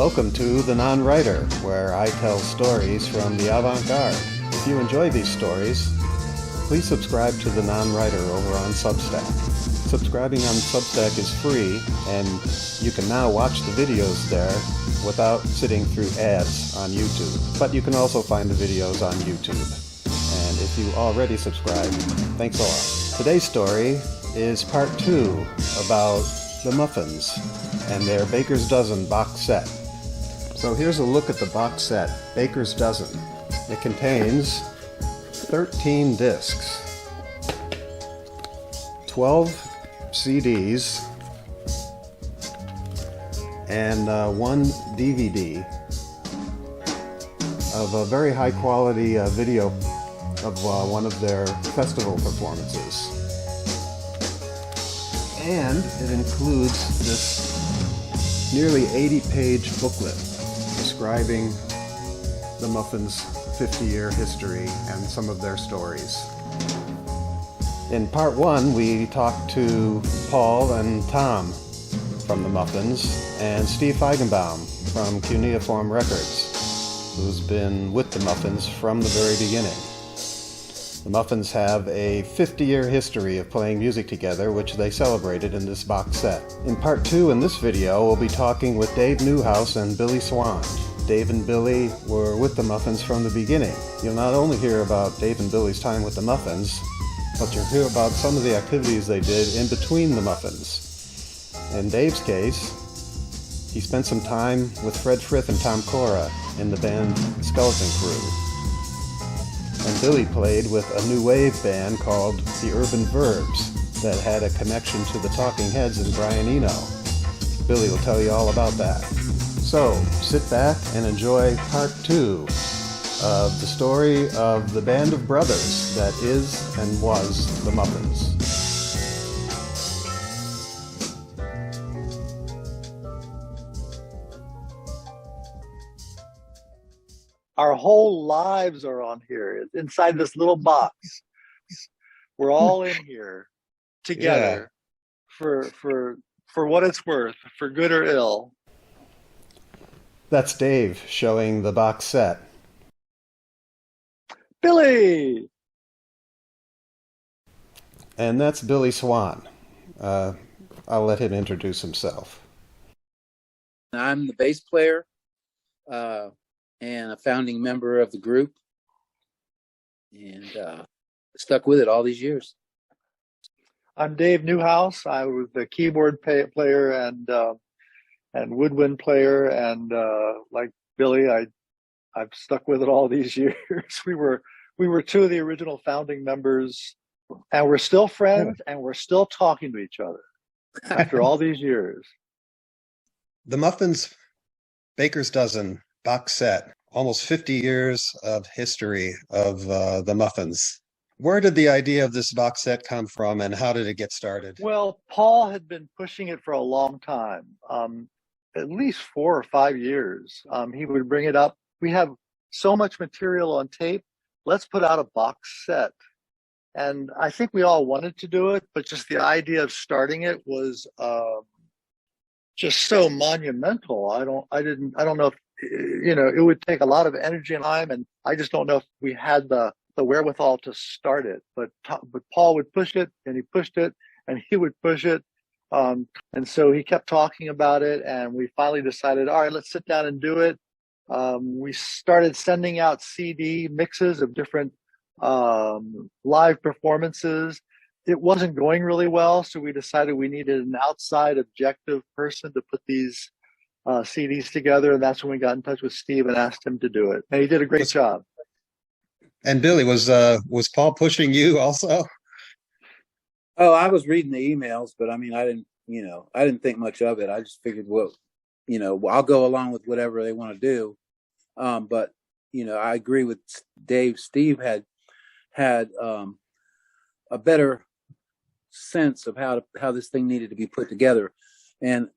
Welcome to The Non-Writer, where I tell stories from the avant-garde. If you enjoy these stories, please subscribe to The Non-Writer over on Substack. Subscribing on Substack is free, and you can now watch the videos there without sitting through ads on YouTube. But you can also find the videos on YouTube. And if you already subscribed, thanks a lot. Today's story is part 2 about the Muffins and their Baker's Dozen box set. So here's a look at the box set, Baker's Dozen. It contains 13 discs, 12 CDs, and 1 DVD of a very high quality video of one of their festival performances. And it includes this nearly 80-page booklet describing the Muffins' 50-year history and some of their stories. In part 1, we talked to Paul and Tom from the Muffins and Steve Feigenbaum from Cuneiform Records, who's been with the Muffins from the very beginning. The Muffins have a 50-year history of playing music together, which they celebrated in this box set. In part 2 in this video, we'll be talking with Dave Newhouse and Billy Swann. Dave and Billy were with the Muffins from the beginning. You'll not only hear about Dave and Billy's time with the Muffins, but you'll hear about some of the activities they did in between the Muffins. In Dave's case, he spent some time with Fred Frith and Tom Cora in the band Skeleton Crew. And Billy played with a new wave band called the Urban Verbs that had a connection to the Talking Heads and Brian Eno. Billy will tell you all about that. So, sit back and enjoy part 2 of the story of the band of brothers that is and was the Muffins. Our whole lives are on here. It's inside this little box. We're all in here together for what it's worth, for good or ill. That's Dave showing the box set. Billy! And that's Billy Swann. I'll let him introduce himself. I'm the bass player and a founding member of the group, and stuck with it all these years. I'm Dave Newhouse. I was the keyboard player and woodwind player, and like Billy, I've stuck with it all these years. We were 2 of the original founding members, and we're still friends, and we're still talking to each other after all these years. The Muffins' Baker's Dozen box set, almost 50 years of history of the Muffins. Where did the idea of this box set come from, and how did it get started? Well, Paul had been pushing it for a long time, at least 4 or 5 years. He would bring it up. We have so much material on tape. Let's put out a box set. And I think we all wanted to do it, but just the idea of starting it was just so monumental. I don't know if, it would take a lot of energy and time, and I just don't know if we had the wherewithal to start it. But Paul would push it, and he pushed it, and he would push it. And so he kept talking about it, and we finally decided, all right, let's sit down and do it. We started sending out CD mixes of different live performances. It wasn't going really well, so we decided we needed an outside objective person to put these CDs together, and that's when we got in touch with Steve and asked him to do it. And he did a great job. And Billy, was Paul pushing you also? Oh, I was reading the emails, but I mean, I didn't think much of it. I just figured, well, I'll go along with whatever they want to do. But I agree with Dave. Steve had a better sense of how this thing needed to be put together, and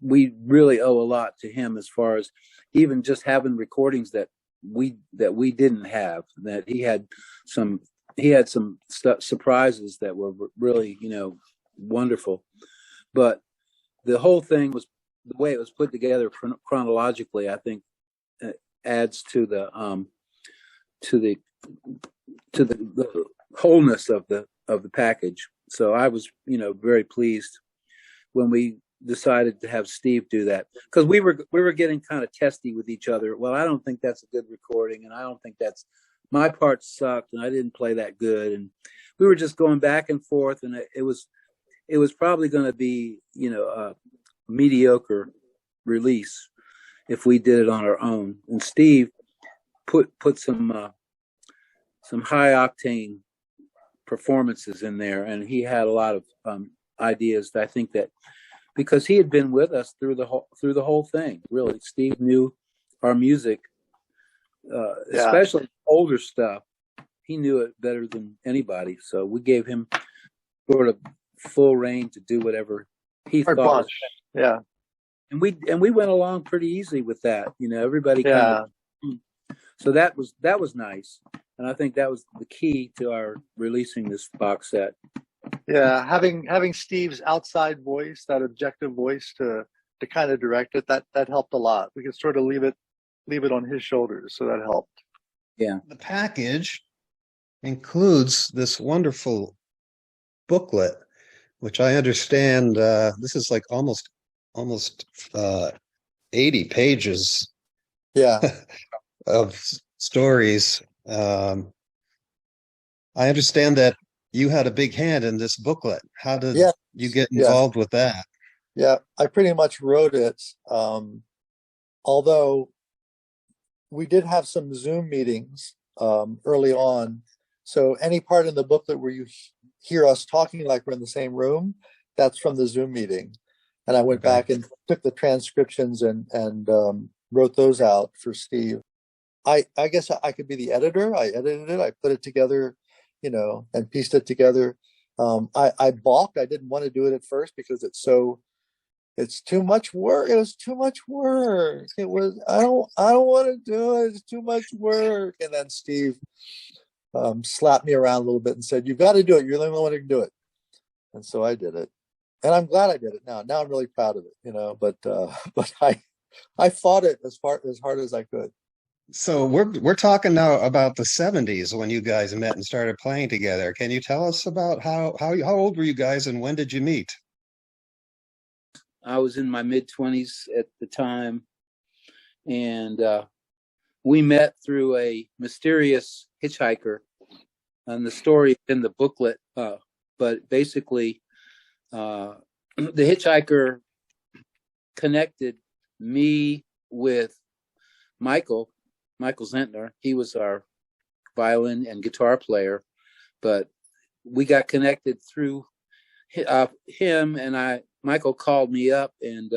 we really owe a lot to him as far as even just having recordings that we didn't have. That he had some surprises that were really wonderful, but the whole thing was the way it was put together chronologically, I think adds to the wholeness of the package. So I was, very pleased when we decided to have Steve do that, because we were getting kind of testy with each other. Well, I don't think that's a good recording, and I don't think that's, my part sucked, and I didn't play that good, and we were just going back and forth, and it was probably going to be, a mediocre release if we did it on our own. And Steve put some high octane performances in there, and he had a lot of ideas that I think that, because he had been with us through the whole thing. Really, Steve knew our music, especially older stuff. He knew it better than anybody. So we gave him sort of full reign to do whatever he thought. Yeah, and we went along pretty easy with that. Everybody kind of. So that was nice, and I think that was the key to our releasing this box set. Yeah, having Steve's outside voice, that objective voice to kind of direct it, that helped a lot. We could sort of leave it on his shoulders, so that helped. Yeah. The package includes this wonderful booklet, which I understand this is like almost 80 pages. Yeah. Of stories. I understand that you had a big hand in this booklet. How did you get involved with that? Yeah, I pretty much wrote it. Although we did have some Zoom meetings early on. So any part in the booklet where you hear us talking like we're in the same room, that's from the Zoom meeting. And I went back and took the transcriptions and wrote those out for Steve. I guess I could be the editor. I edited it. I put it together, and pieced it together. I balked. I didn't want to do it at first because it's too much work. It was too much work. It was, I don't want to do it. It's too much work. And then Steve slapped me around a little bit and said, "You've got to do it. You're the only one who can do it." And so I did it. And I'm glad I did it now. Now I'm really proud of it, but I fought it as hard as I could. So we're talking now about the 70s when you guys met and started playing together. Can you tell us about how old were you guys and when did you meet? I was in my mid-20s at the time, and we met through a mysterious hitchhiker, and the story in the booklet. But basically, the hitchhiker connected me with Michael Zentner. He was our violin and guitar player, but we got connected through him, and Michael called me up and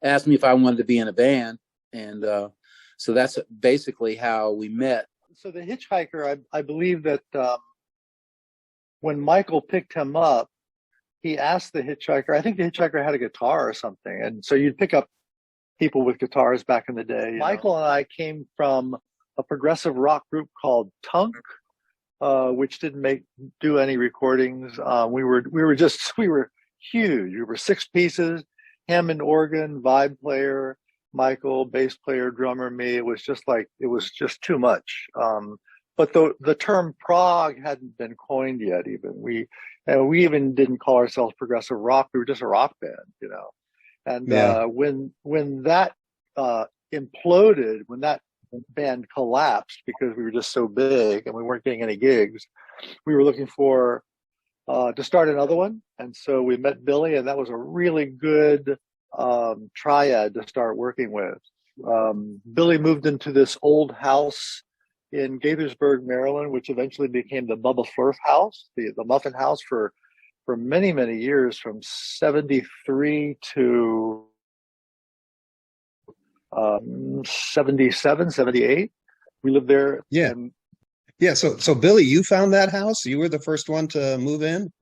asked me if I wanted to be in a band, and so that's basically how we met. So the hitchhiker, I believe that when Michael picked him up, he asked the hitchhiker, I think the hitchhiker had a guitar or something, and so you'd pick up people with guitars back in the day. Michael and I came from a progressive rock group called Tunk, which didn't do any recordings. We were huge. We were 6 pieces: Hammond organ, vibe player, Michael, bass player, drummer, me. It was just too much. But the term prog hadn't been coined yet. Even we even didn't call ourselves progressive rock. We were just a rock band, And when that imploded, when that band collapsed because we were just so big and we weren't getting any gigs, we were looking for to start another one. And so we met Billy, and that was a really good triad to start working with. Billy moved into this old house in Gaithersburg, Maryland, which eventually became the Bubba Flurf house, the Muffin House for many, many years, from 73 to 77, 78. We lived there. Yeah. So Billy, you found that house? You were the first one to move in?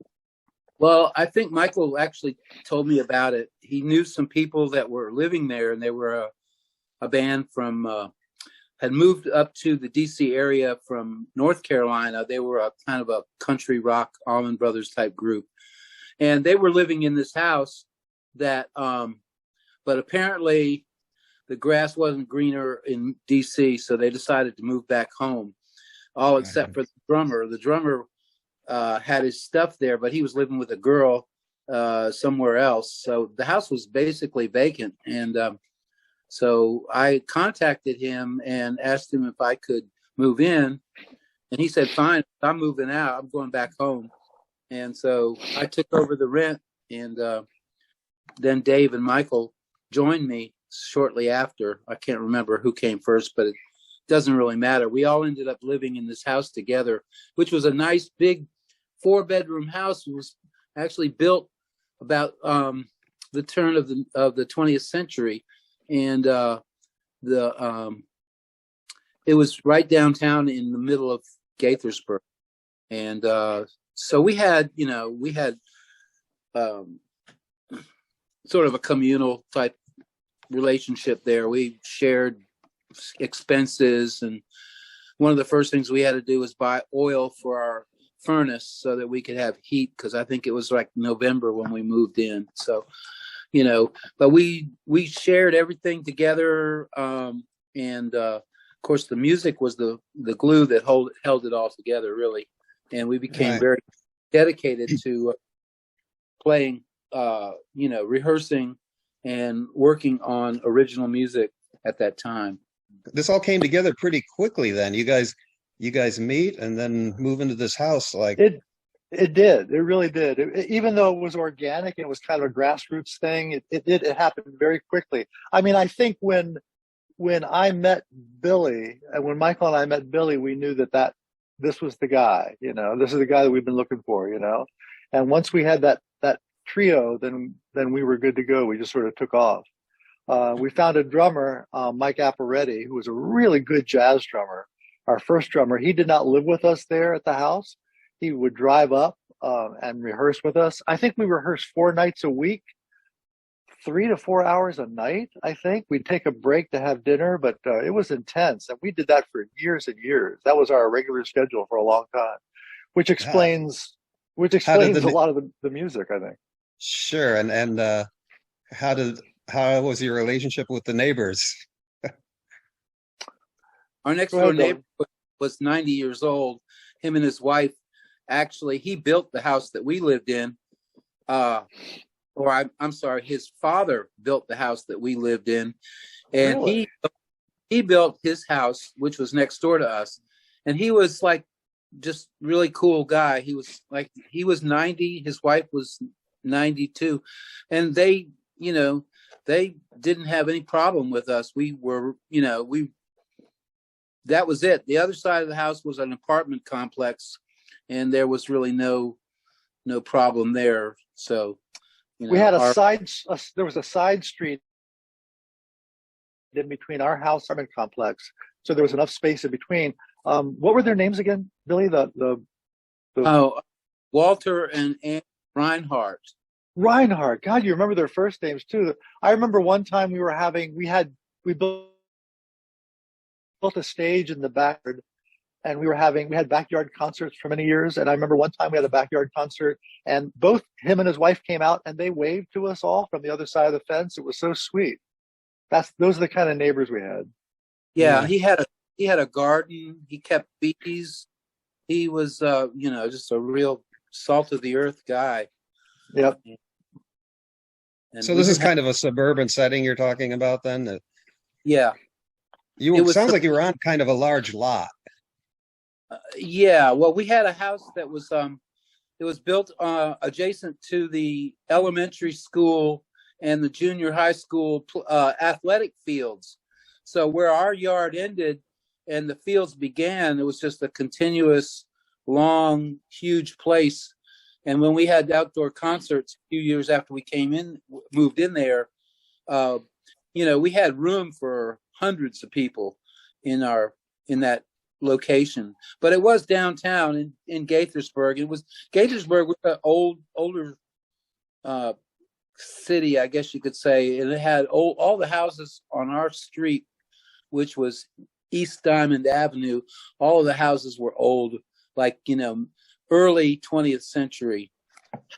Well, I think Michael actually told me about it. He knew some people that were living there, and they were a band from had moved up to the DC area from North Carolina. They were a kind of a country rock Allman Brothers type group. And they were living in this house, that, but apparently the grass wasn't greener in DC, so they decided to move back home, all except for the drummer. The drummer had his stuff there, but he was living with a girl somewhere else. So the house was basically vacant. And so I contacted him and asked him if I could move in. And he said, fine, I'm moving out. I'm going back home. And so I took over the rent. And then Dave and Michael joined me shortly after. I can't remember who came first, but it doesn't really matter. We all ended up living in this house together, which was a nice big 4-bedroom house. It was actually built about the turn of the 20th century. And it was right downtown in the middle of Gaithersburg. And so we had sort of a communal type relationship there. We shared expenses, and one of the first things we had to do was buy oil for our furnace so that we could have heat, because I think it was like November when we moved in. So, but we shared everything together, and of course the music was the glue that held it all together, really. And we became very dedicated to playing, rehearsing and working on original music at that time. This all came together pretty quickly then. You guys meet and then move into this house like It did. It really did. Even though it was organic and it was kind of a grassroots thing, it happened very quickly. I mean, I think when I met Billy, and when Michael and I met Billy, we knew that this was the guy. This is the guy that we've been looking for. And once we had that trio, then we were good to go. We just sort of took off. We found a drummer, Mike Apparetti, who was a really good jazz drummer. Our first drummer. He did not live with us there at the house. He would drive up and rehearse with us. I think we rehearsed 4 nights a week, 3 to 4 hours a night. I think we'd take a break to have dinner, but it was intense, and we did that for years and years. That was our regular schedule for a long time, which explains a lot of the music, I think. Sure. And how was your relationship with the neighbors? Our next door neighbor was 90 years old. Him and his wife, actually, he built the house that we lived in. I'm sorry, his father built the house that we lived in. And Really? he built his house, which was next door to us. And he was like just really cool guy. He was 90, his wife was 92. And they didn't have any problem with us. We were, that was it. The other side of the house was an apartment complex, and there was really no problem there. So, we had there was a side street in between our house and apartment complex, so there was enough space in between. What were their names again, Billy? Walter and Ann Reinhardt. Reinhardt. God, you remember their first names too. I remember one time we built a stage in the backyard, and we had backyard concerts for many years. And I remember one time we had a backyard concert, and both him and his wife came out and they waved to us all from the other side of the fence. It was so sweet. Those are the kind of neighbors we had. Yeah, he had a garden. He kept bees. He was, just a real salt of the earth guy. Yep. And so this is kind of a suburban setting you're talking about then? Yeah. Sounds like you were on kind of a large lot. Yeah. Well, we had a house that was, it was built adjacent to the elementary school and the junior high school athletic fields. So where our yard ended and the fields began, it was just a continuous, long, huge place. And when we had outdoor concerts a few years after we moved in there, we had room for hundreds of people in that location. But it was downtown in Gaithersburg. Gaithersburg was an older city, I guess you could say, and it had all the houses on our street, which was East Diamond Avenue. All of the houses were old, early 20th century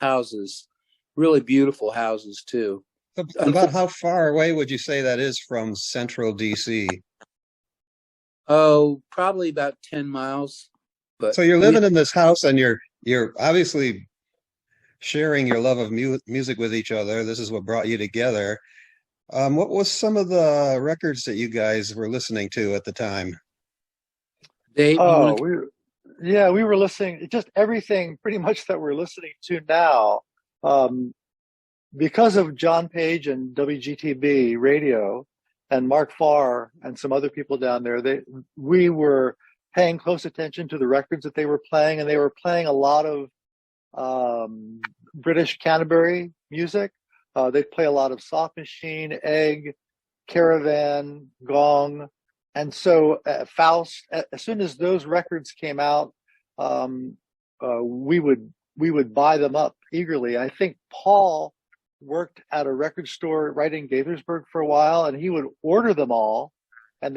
houses. really beautiful houses too. So about how far away would you say that is from central DC? Oh, probably about 10 miles. But So you're living in this house and you're obviously sharing your love of music with each other. This is what brought you together. What was some of the records that you guys were listening to at the time? Dave, Oh, we were listening just everything pretty much that we're listening to now. Because of John Page and WGTB radio and Mark Farr and some other people down there, we were paying close attention to the records that they were playing, and they were playing a lot of British Canterbury music. They'd play a lot of Soft Machine, Egg, Caravan, Gong. And so Faust, as soon as those records came out, we would buy them up eagerly. I think Paul worked at a record store right in Gaithersburg for a while, and he would order them all, and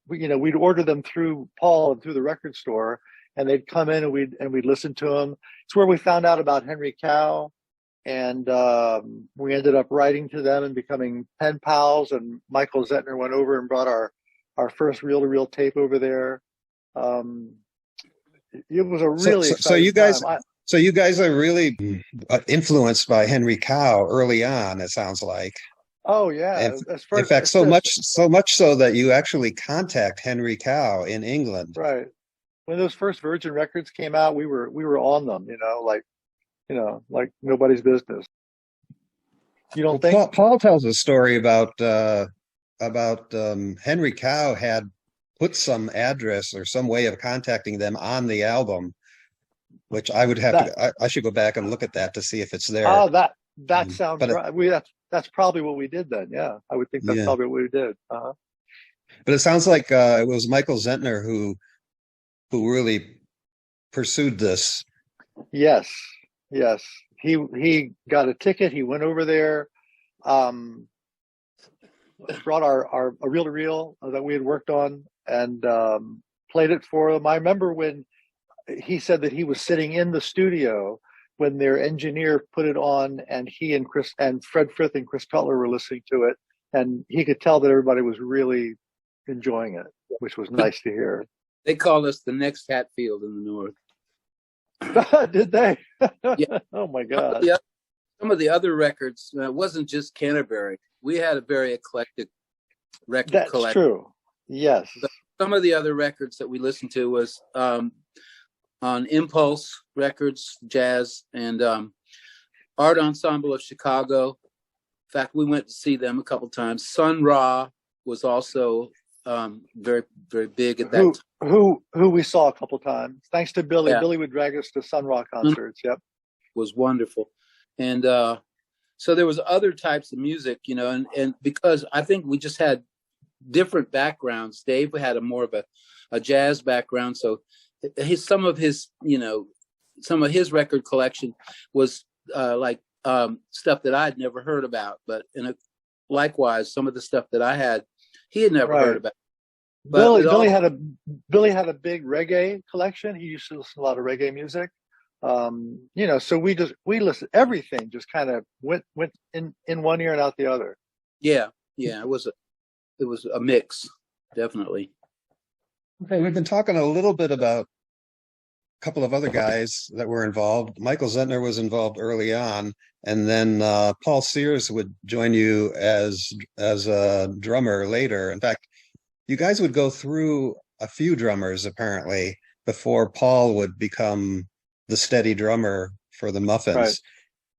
we'd order them through Paul and through the record store, and they'd come in and we'd listen to them. It's where we found out about Henry Cow, and we ended up writing to them and becoming pen pals. And Michael Zettner went over and brought our first reel-to-reel tape over there. It was a really exciting time. So you guys are really influenced by Henry Cow early on, it sounds like. Oh yeah. In fact, so much so that you actually contact Henry Cow in England. Right. When those first Virgin records came out, we were on them, like nobody's business. You don't think? Paul tells a story about Henry Cow had put some address or some way of contacting them on the album, which I would have I should go back and look at that to see if it's there. Oh, that sounds right. That's probably what we did then. Yeah, I would think that's probably what we did. Uh-huh. But it sounds like it was Michael Zettner who really pursued this. Yes. He got a ticket. He went over there, brought our reel-to-reel that we had worked on, and played it for them. I remember when he said that he was sitting in the studio when their engineer put it on, and he and Fred Frith and Chris Cutler were listening to it, and he could tell that everybody was really enjoying it, which was nice to hear. They called us the next Hatfield in the North. Did they? Yeah. Oh my God. Some of the other records, it wasn't just Canterbury. We had a very eclectic record collection. That's true. Yes. Some of the other records that we listened to was on Impulse Records, jazz, and Art Ensemble of Chicago. In fact, we went to see them a couple times. Sun Ra was also very, very big at that time. Who we saw a couple times. Thanks to Billy. Yeah. Billy would drag us to Sun Ra concerts. Yep. Was wonderful. And so there was other types of music, and because I think we just had different backgrounds. Dave had more of a jazz background, so some of his record collection was like stuff that I'd never heard about, but likewise some of the stuff that I had, he had never heard about. But Billy had a big reggae collection. He used to listen to a lot of reggae music. So we listened, everything just kind of went in one ear and out the other. Yeah. It was a mix, definitely. Okay, we've been talking a little bit about a couple of other guys that were involved. Michael Zettner was involved early on, and then Paul Sears would join you as a drummer later. In fact, you guys would go through a few drummers apparently before Paul would become the steady drummer for the Muffins. Right.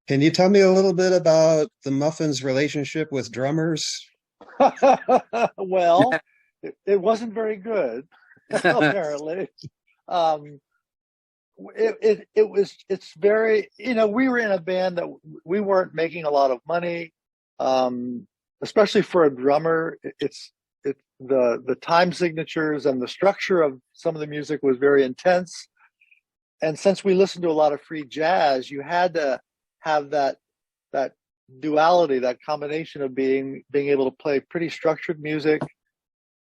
Can you tell me a little bit about the Muffins' relationship with drummers? Well, it wasn't very good, apparently. It's very, we were in a band that we weren't making a lot of money, especially for a drummer. It's the time signatures and the structure of some of the music was very intense. And since we listened to a lot of free jazz, you had to have that duality, that combination of being able to play pretty structured music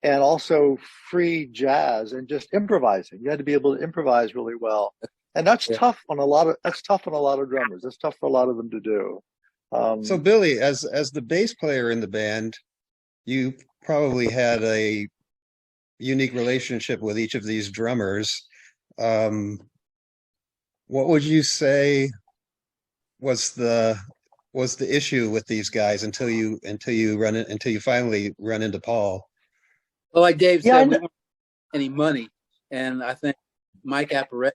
and also free jazz and just improvising. You had to be able to improvise really well. And that's Yeah. tough on a lot of drummers. That's tough for a lot of them to do. So Billy, as the bass player in the band, you probably had a unique relationship with each of these drummers. Um, what would you say was the issue with these guys until you finally run into Paul? Well, like Dave Yeah, said, we weren't any money, and I think Mike Apparet,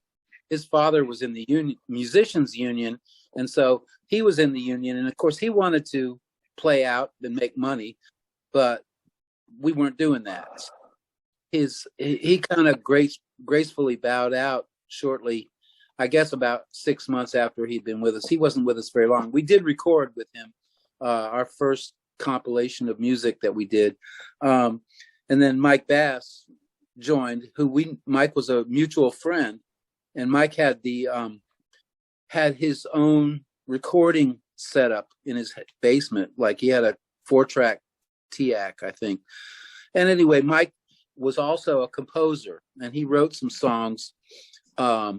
his father was in the union, musicians union, and so he was in the union, and of course he wanted to play out and make money, but we weren't doing that. He kind of gracefully bowed out shortly, I guess about 6 months after he'd been with us. He wasn't with us very long. We did record with him, our first compilation of music that we did. And then Mike Bass joined, Mike was a mutual friend, and Mike had had his own recording setup in his basement. Like he had a 4-track TAC, I think. And anyway, Mike was also a composer, and he wrote some songs. I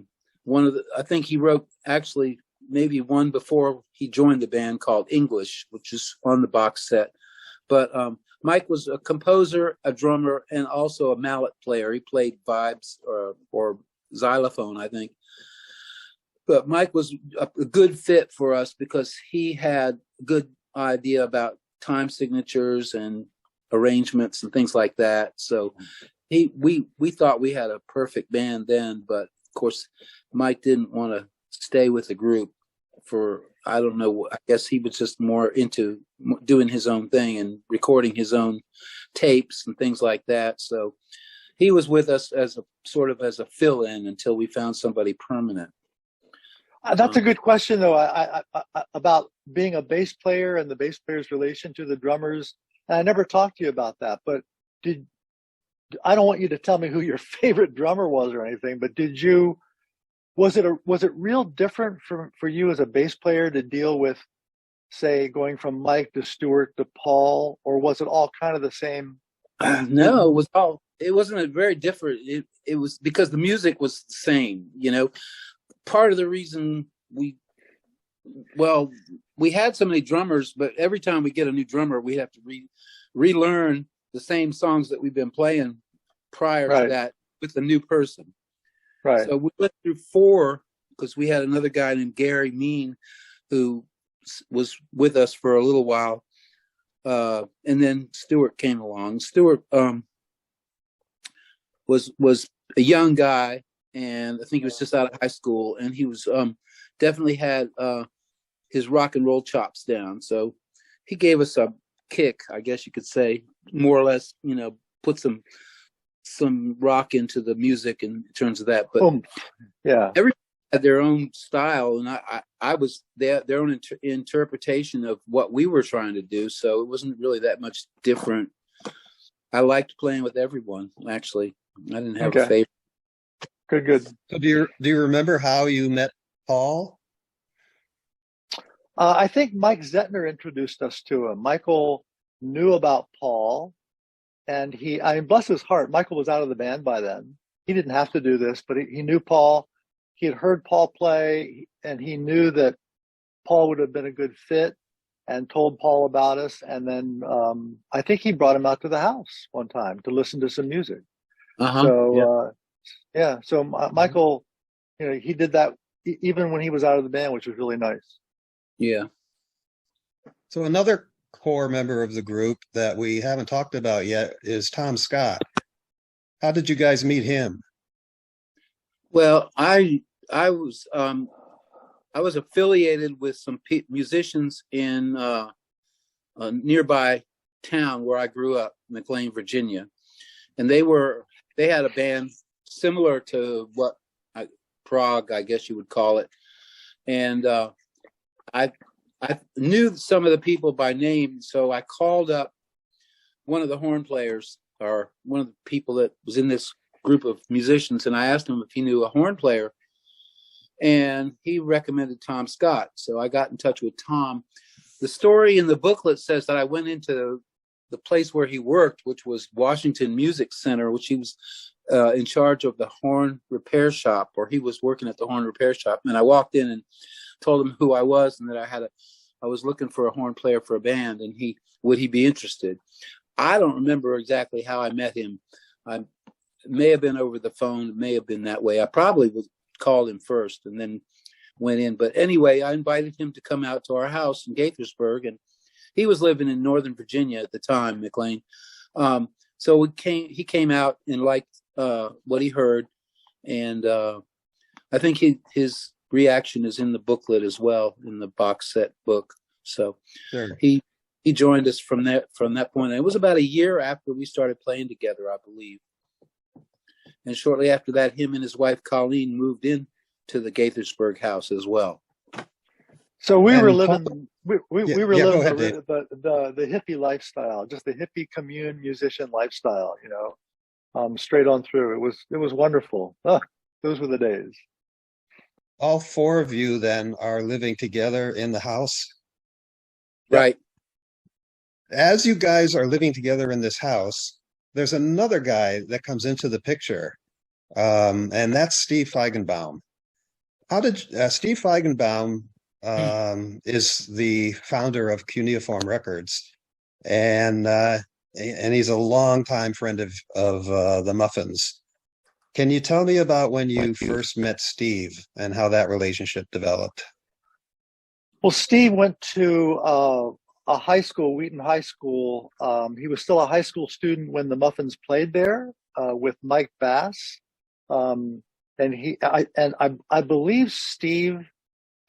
think he wrote actually maybe one before he joined the band called English, which is on the box set. But Mike was a composer, a drummer, and also a mallet player. He played vibes or xylophone, I think. But Mike was a good fit for us because he had a good idea about time signatures and arrangements and things like that. So we thought we had a perfect band then, but of course Mike didn't want to stay with the group for, I don't know, I guess he was just more into doing his own thing and recording his own tapes and things like that. So he was with us as a fill-in until we found somebody permanent. That's a good question, though, about being a bass player and the bass player's relation to the drummers. And I never talked to you about that, but I don't want you to tell me who your favorite drummer was or anything, but was it real different for you as a bass player to deal with, say, going from Mike to Stuart to Paul, or was it all kind of the same? No, it wasn't very different. It was because the music was the same, Part of the reason we had so many drummers, but every time we get a new drummer, we have to relearn the same songs that we've been playing prior to that with the new person. Right. So we went through 4 because we had another guy named Gary Mean who was with us for a little while. And then Stuart came along. Stuart was a young guy, and I think he was just out of high school, and he was definitely had his rock and roll chops down. So he gave us a kick, I guess you could say, more or less, put some rock into the music in terms of that. But everybody had their own style, and I was their own interpretation of what we were trying to do. So it wasn't really that much different. I liked playing with everyone, actually. I didn't have a favorite. Good. So do you remember how you met Paul? I think Mike Zettner introduced us to him. Michael knew about Paul, and bless his heart, Michael was out of the band by then. He didn't have to do this, but he knew Paul. He had heard Paul play, and he knew that Paul would have been a good fit, and told Paul about us. And then I think he brought him out to the house one time to listen to some music. So Michael, he did that even when he was out of the band, which was really nice. Yeah. So another core member of the group that we haven't talked about yet is Tom Scott. How did you guys meet him? Well, I was affiliated with some musicians in a nearby town where I grew up, McLean, Virginia, and they had a band similar to what Prog, I guess you would call it, and I knew some of the people by name, so I called up one of the horn players, or one of the people that was in this group of musicians, and I asked him if he knew a horn player, and he recommended Tom Scott. So I got in touch with Tom. The story in the booklet says that I went into the place where he worked, which was Washington Music Center, which he was in charge of the horn repair shop, or he was working at the horn repair shop. And I walked in and told him who I was and that I was looking for a horn player for a band, and would he be interested? I don't remember exactly how I met him. I may have been over the phone, it may have been that way. I probably was called him first and then went in. But anyway, I invited him to come out to our house in Gaithersburg, and he was living in Northern Virginia at the time, McLean. So he came out and liked what he heard, and I think his reaction is in the booklet as well, in the box set book. So Sure. he joined us from that point. And it was about a year after we started playing together, I believe. And shortly after that, him and his wife Colleen moved in to the Gaithersburg house as well. So we And were Paul- living we were go living ahead, Dave. the hippie lifestyle, just the hippie commune musician lifestyle, straight on through. It was wonderful. Those were the days. All four of you then are living together in the house. Right. As you guys are living together in this house, there's another guy that comes into the picture, and that's Steve Feigenbaum. How did Steve Feigenbaum is the founder of Cuneiform Records, and he's a longtime friend of the Muffins. Can you tell me about when you first met Steve and how that relationship developed? Well, Steve went to a high school, Wheaton High School. He was still a high school student when the Muffins played there with Mike Bass, and I believe Steve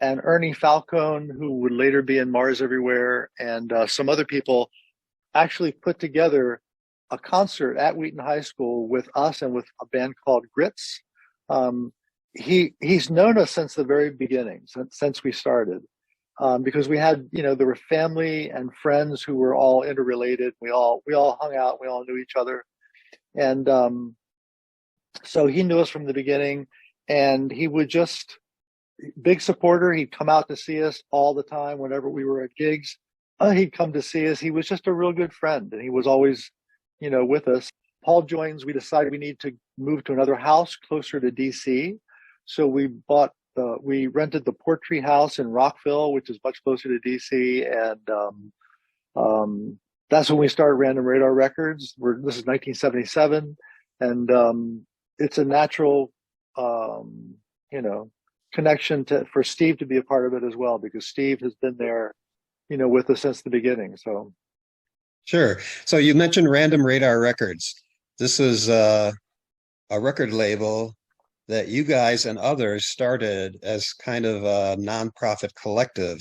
and Ernie Falcone, who would later be in Mars Everywhere, and some other people actually put together a concert at Wheaton High School with us and with a band called Grits. He's known us since the very beginning, since we started. Because we had, there were family and friends who were all interrelated. We all hung out. We all knew each other. And so he knew us from the beginning, and he would just, big supporter. He'd come out to see us all the time whenever we were at gigs. He'd come to see us. He was just a real good friend, and he was always, with us. Paul joins. We decided we need to move to another house closer to DC. So we rented the Portree House in Rockville, which is much closer to DC, and that's when we started Random Radar Records. This is 1977, and it's a natural, connection for Steve to be a part of it as well, because Steve has been there, with us since the beginning. So, Sure. So you mentioned Random Radar Records. This is a record label that you guys and others started as kind of a nonprofit collective.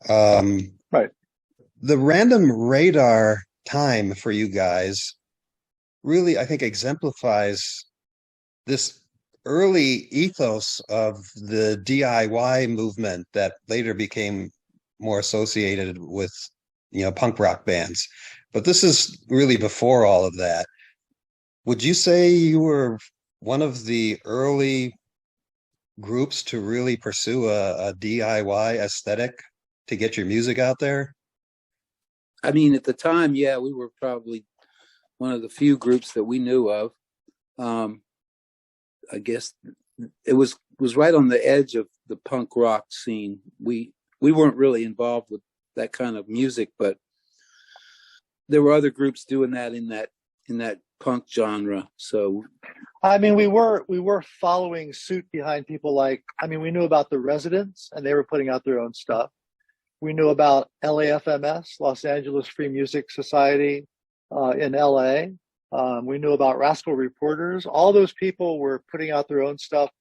right. The Random Radar time for you guys really, I think, exemplifies this early ethos of the DIY movement that later became more associated with, punk rock bands. But this is really before all of that. Would you say you were one of the early groups to really pursue a DIY aesthetic to get your music out there? I mean, at the time, yeah, we were probably one of the few groups that we knew of. I guess it was right on the edge of the punk rock scene. We weren't really involved with that kind of music, but there were other groups doing that in that punk genre. So, I mean, we were following suit behind people we knew about the Residents, and they were putting out their own stuff. We knew about LAFMS, Los Angeles Free Music Society, in LA. We knew about Rascal Reporters. All those people were putting out their own stuff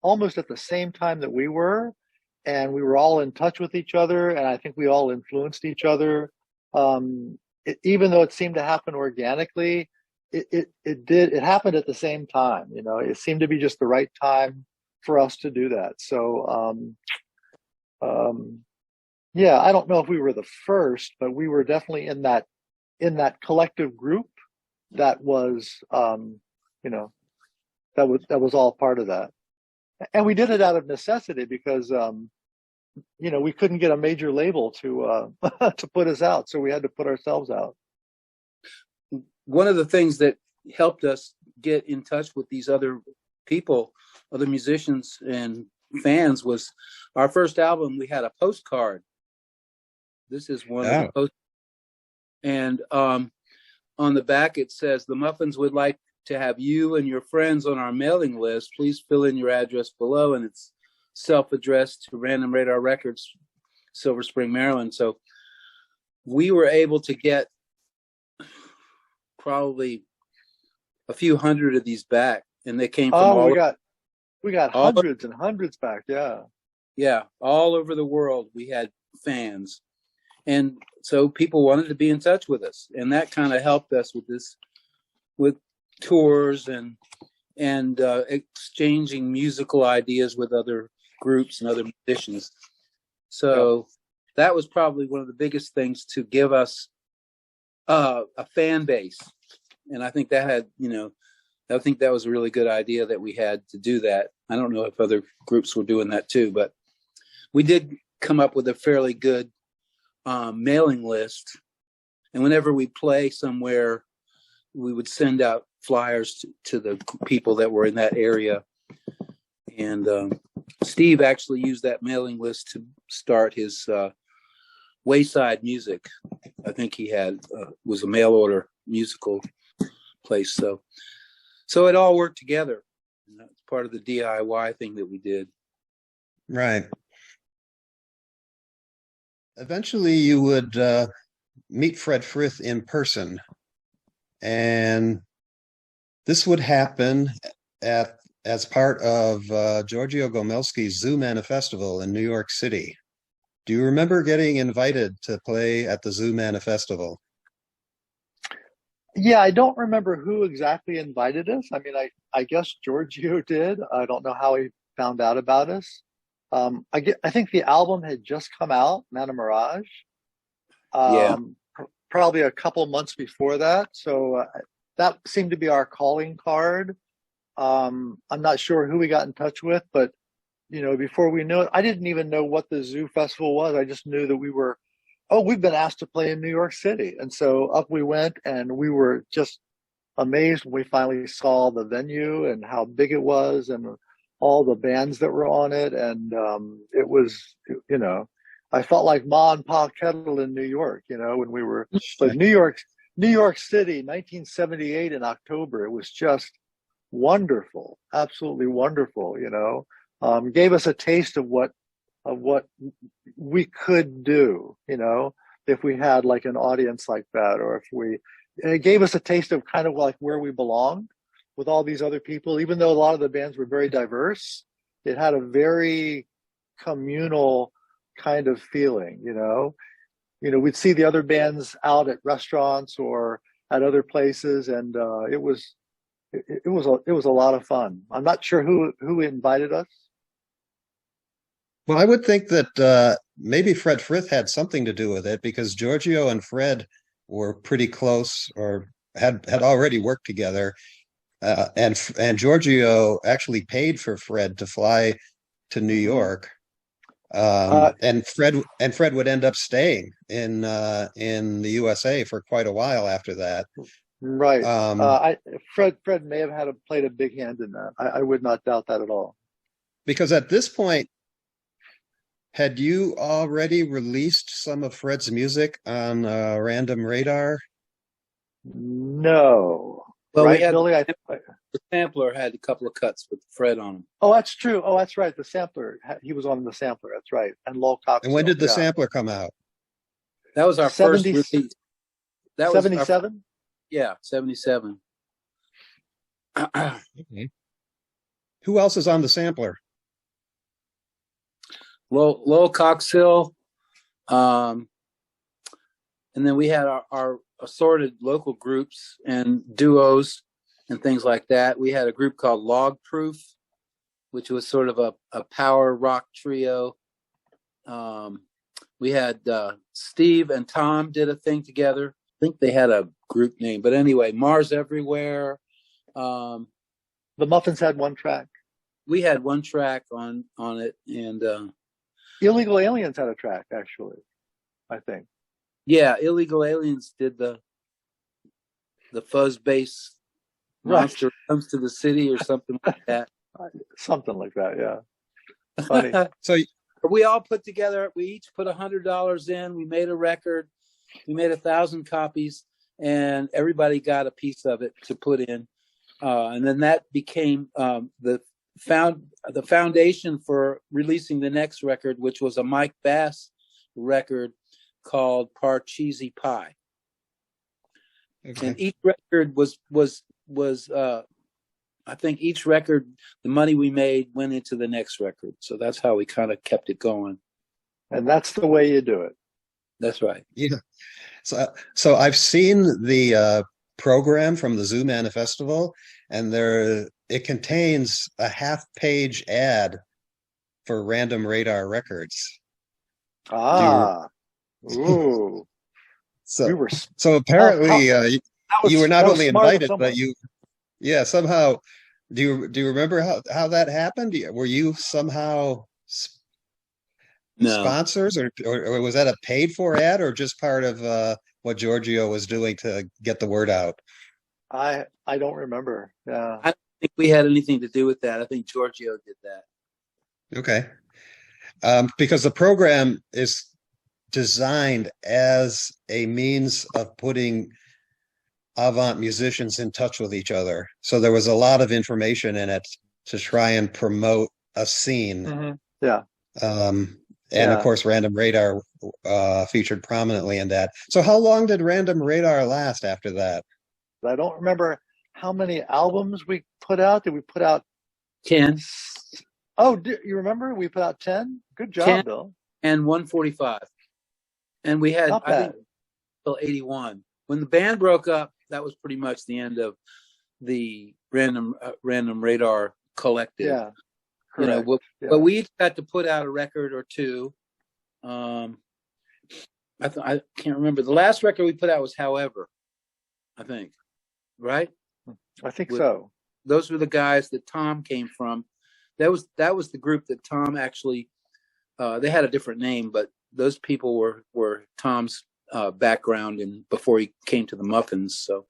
almost at the same time that we were, and we were all in touch with each other, and I think we all influenced each other. Even though it seemed to happen organically, it happened at the same time. It seemed to be just the right time for us to do that. So, yeah, I don't know if we were the first, but we were definitely in that collective group that was, that was all part of that. And we did it out of necessity because, we couldn't get a major label to to put us out, so we had to put ourselves out. one of the things that helped us get in touch with these other people, other musicians and fans, was our first album. We had a postcard. This is one of the post, and on the back it says, "The Muffins would like to have you and your friends on our mailing list. Please fill in your address below," and it's self-addressed to Random Radar Records, Silver Spring, Maryland. So we were able to get probably a few hundred of these back, and they came from all we got hundreds and hundreds back. Yeah, all over the world. We had fans, and so people wanted to be in touch with us, and that kind of helped us with tours and exchanging musical ideas with other groups and other musicians. So that was probably one of the biggest things to give us a fan base. And I think that had, I think that was a really good idea that we had to do that. I don't know if other groups were doing that too, but we did come up with a fairly good mailing list. And whenever we play somewhere, we would send out flyers to the people that were in that area. And Steve actually used that mailing list to start his Wayside Music. I think he was a mail order musical place. So it all worked together. And that's part of the DIY thing that we did. Right. Eventually you would meet Fred Frith in person. And this would happen as part of Giorgio Gomelsky's Zoo Manifestival in New York City. Do you remember getting invited to play at the Zoo Manifestival? Yeah, I don't remember who exactly invited us. I mean, I guess Giorgio did. I don't know how he found out about us. I think the album had just come out, Mana Mirage. Probably a couple months before that. So that seemed to be our calling card. I'm not sure who we got in touch with, but before we knew it, I didn't even know what the Zoo Festival was. I just knew that we've been asked to play in New York City. And so up we went, and we were just amazed when we finally saw the venue and how big it was and all the bands that were on it. And it was, I felt like Ma and Pa Kettle in New York, when we were, but New York City, 1978 in October, it was just wonderful, absolutely wonderful, gave us a taste of what we could do, if we had like an audience like that, or it gave us a taste of kind of like where we belonged with all these other people. Even though a lot of the bands were very diverse, it had a very communal kind of feeling, we'd see the other bands out at restaurants or at other places, and it was a lot of fun. I'm not sure who invited us. Well, I would think that maybe Fred Frith had something to do with it, because Giorgio and Fred were pretty close, or had already worked together, and Giorgio actually paid for Fred to fly to New York, and Fred would end up staying in the USA for quite a while after that. Right. Fred may have played a big hand in that. I would not doubt that at all. Because at this point, had you already released some of Fred's music on Random Radar? No. Well, right, we had Billy? the sampler had a couple of cuts with Fred on them. Oh, that's true. Oh, that's right. The sampler. He was on the sampler. That's right. And Lowell Cox. And when did the sampler come out? That was our first release. That was 77? Yeah, 77. Okay. Who else is on the sampler? Lowell Coxill, and then we had our assorted local groups and duos and things like that. We had a group called Log Proof, which was sort of a power rock trio. We had Steve and Tom did a thing together. I think they had a group name, but anyway, Mars Everywhere. The Muffins had one track. We had one track on it, and Illegal Aliens had a track, actually, I think. Yeah, Illegal Aliens did the fuzz bass monster comes to the city or something like that. Something like that, yeah. Funny. So We all put together, we each put $100 in, we made a record, we made 1,000 copies, and everybody got a piece of it to put in. And then that became the foundation for releasing the next record, which was a Mike Bass record called Parcheesi Pie. okay. And each record was I think each record, the money we made went into the next record. So that's how we kind of kept it going. And that's the way you do it. That's right. Yeah. So I've seen the program from the Zoo Manifestival, and it contains a half-page ad for Random Radar Records. Ah, ooh. So We were so apparently you were not that was only smart of invited, someone. but yeah, somehow. Do you remember how that happened? Were you somehow No, sponsors, or was that a paid for ad, or just part of what Giorgio was doing to get the word out? I don't remember. Yeah. I don't think we had anything to do with that. I think Giorgio did that. Okay. Because the program is designed as a means of putting avant musicians in touch with each other. So there was a lot of information in it to try and promote a scene. Mm-hmm. Yeah. And of course, Random Radar featured prominently in that. So how long did Random Radar last after that? I don't remember how many albums we put out. Did we put out 10 Oh, you remember? We put out 10? Good job, 10 Bill. and 145. And we had, Not I think, bad. till 81. When the band broke up, that was pretty much the end of the Random Radar collective. Yeah. You know, Correct. but we each got to put out a record or two. I can't remember. The last record we put out was However, I think, right? I think so. Those were the guys that Tom came from. That was the group that Tom actually. They had a different name, but those people were Tom's background and before he came to the Muffins. So,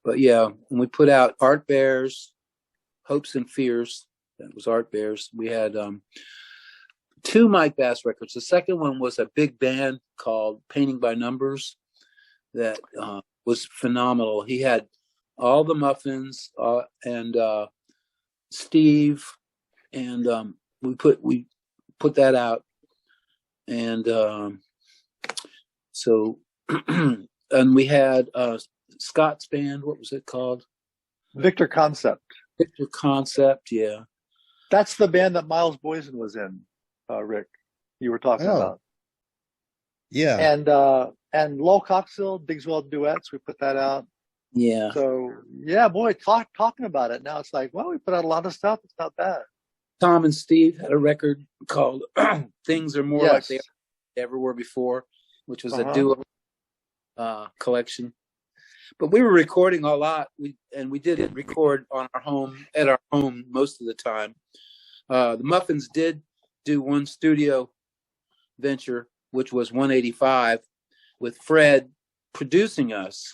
but yeah, and we put out Art Bears, Hopes and Fears. That was Art Bears. We had 2 Mike Bass records. The second one was a big band called Painting by Numbers that was phenomenal. He had all the Muffins and Steve, and we put that out, and so and we had Scott's band. What was it called? Victor Concept. Victor Concept. Yeah. That's the band that Miles Boysen was in, Rick. You were talking about. Yeah. And Lowell Coxhill, Digswell Duets, we put that out. Yeah. So yeah, boy, talking about it now, it's like, well, we put out a lot of stuff. It's not bad. Tom and Steve had a record called Things Are More Like They Ever Were Before, which was a duo collection. But we were recording a lot. We did record at our home most of the time. The Muffins did do one studio venture, which was 185, with Fred producing us.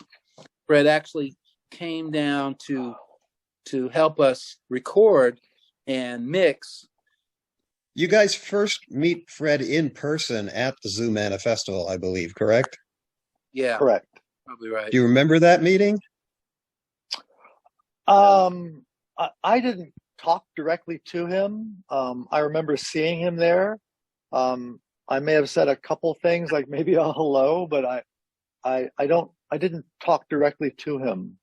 Fred actually came down to help us record and mix. You guys first meet Fred in person at the Zoo Manifestival, I believe, correct? Yeah, correct. Probably right. Do you remember that meeting? I didn't talk directly to him. I remember seeing him there. I may have said a couple things, like maybe a hello, but I didn't talk directly to him.